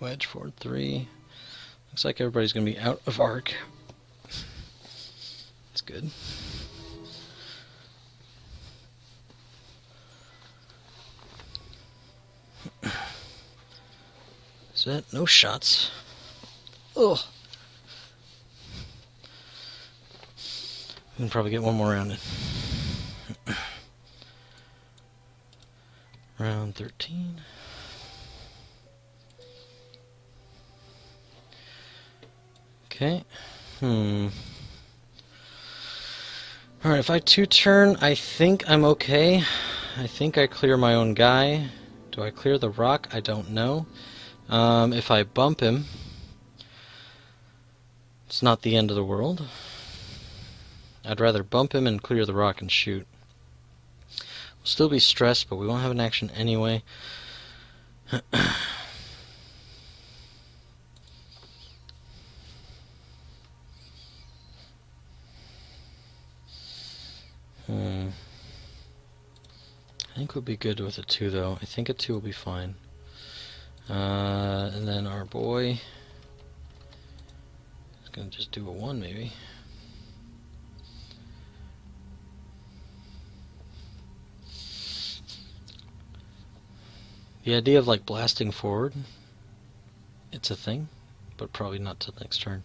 Wedge forward 3. Looks like everybody's going to be out of arc. That's good. Set. No shots. Ugh. We can probably get one more round in. Round 13. Okay. Alright, if I two-turn, I think I'm okay. I think I clear my own guy. Do I clear the rock? I don't know. If I bump him, it's not the end of the world. I'd rather bump him and clear the rock and shoot. We'll still be stressed, but we won't have an action anyway. I think we'll be good with a 2, though. I think a 2 will be fine. And then our boy is going to just do a 1, maybe. The idea of, like, blasting forward, it's a thing, but probably not till next turn.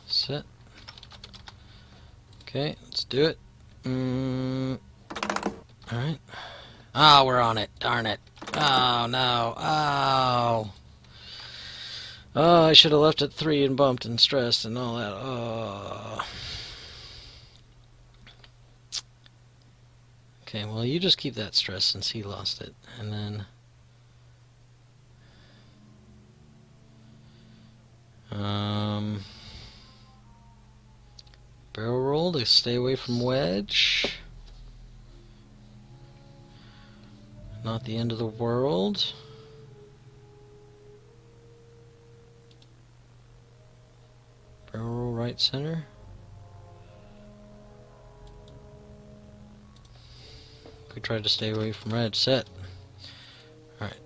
Set. Okay, let's do it. Alright. Ah, we're on it. Darn it. Oh, no. Oh. Oh, I should have left at 3 and bumped and stressed and all that. Oh. Okay, well, you just keep that stress since he lost it. And then... barrel roll to stay away from wedge. Not the end of the world. Barrel roll right center. We tried to stay away from red. Set. Alright.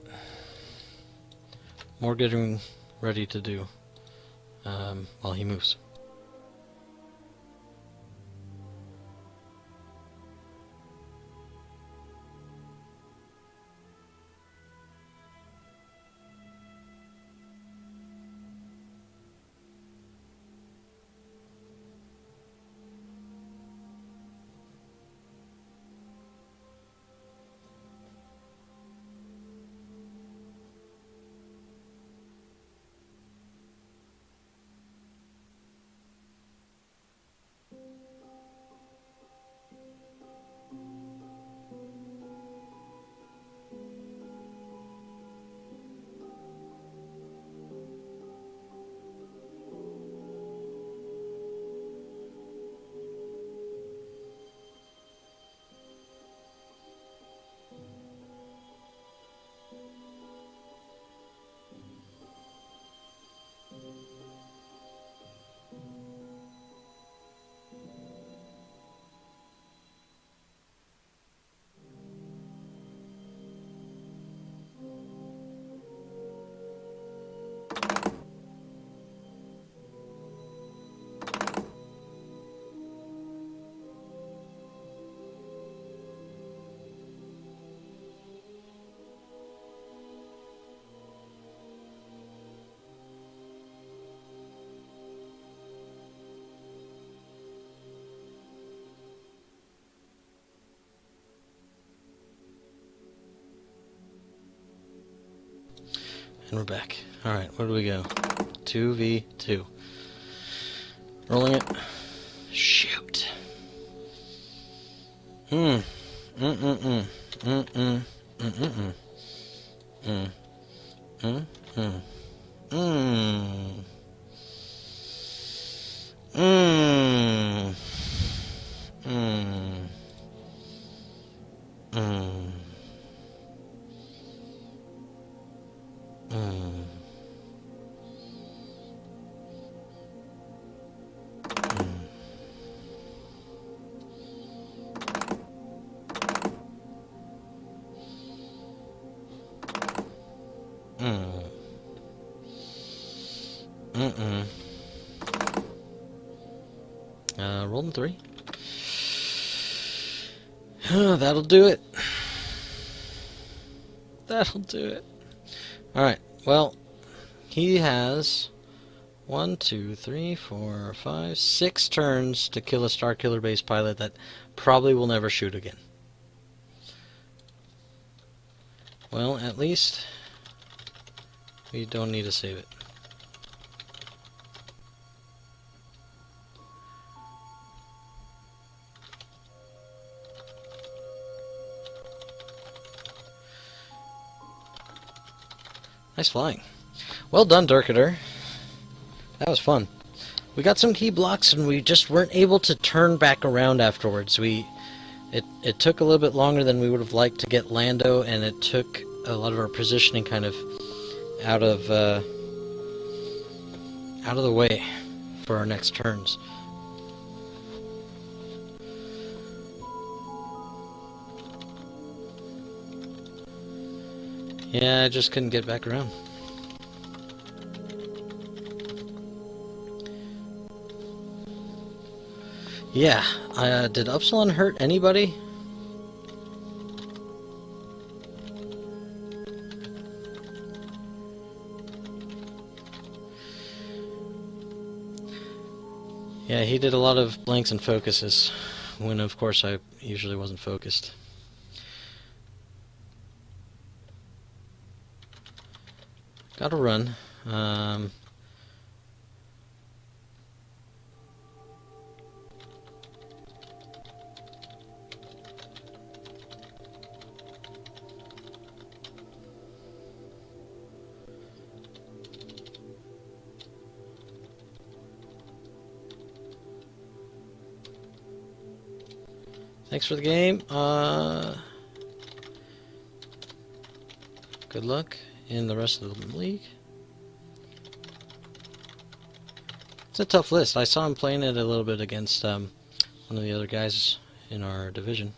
More getting ready to do while he moves. And we're back. Alright, where do we go? 2v2. Rolling it. Shoot. Mm. Mm-mm-mm. Mm-mm. Mm-mm-mm. Mm. Mm. Mm. Mm. Mm. Mm. Mm. Mm. Mm. Mm-mm. Rolling 3. That'll do it. That'll do it. Alright, well, he has 1, 2, 3, 4, 5, 6 turns to kill a Starkiller base pilot that probably will never shoot again. Well, at least we don't need to save it. Nice flying. Well done, Derrkater. That was fun. We got some key blocks and we just weren't able to turn back around afterwards. It took a little bit longer than we would have liked to get Lando, and it took a lot of our positioning kind of out of the way for our next turns. Yeah, I just couldn't get back around. Yeah, did Upsilon hurt anybody? Yeah, he did a lot of blanks and focuses, when of course I usually wasn't focused. Gotta run. Thanks for the game. Good luck in the rest of the league. It's a tough list. I saw him playing it a little bit against one of the other guys in our division.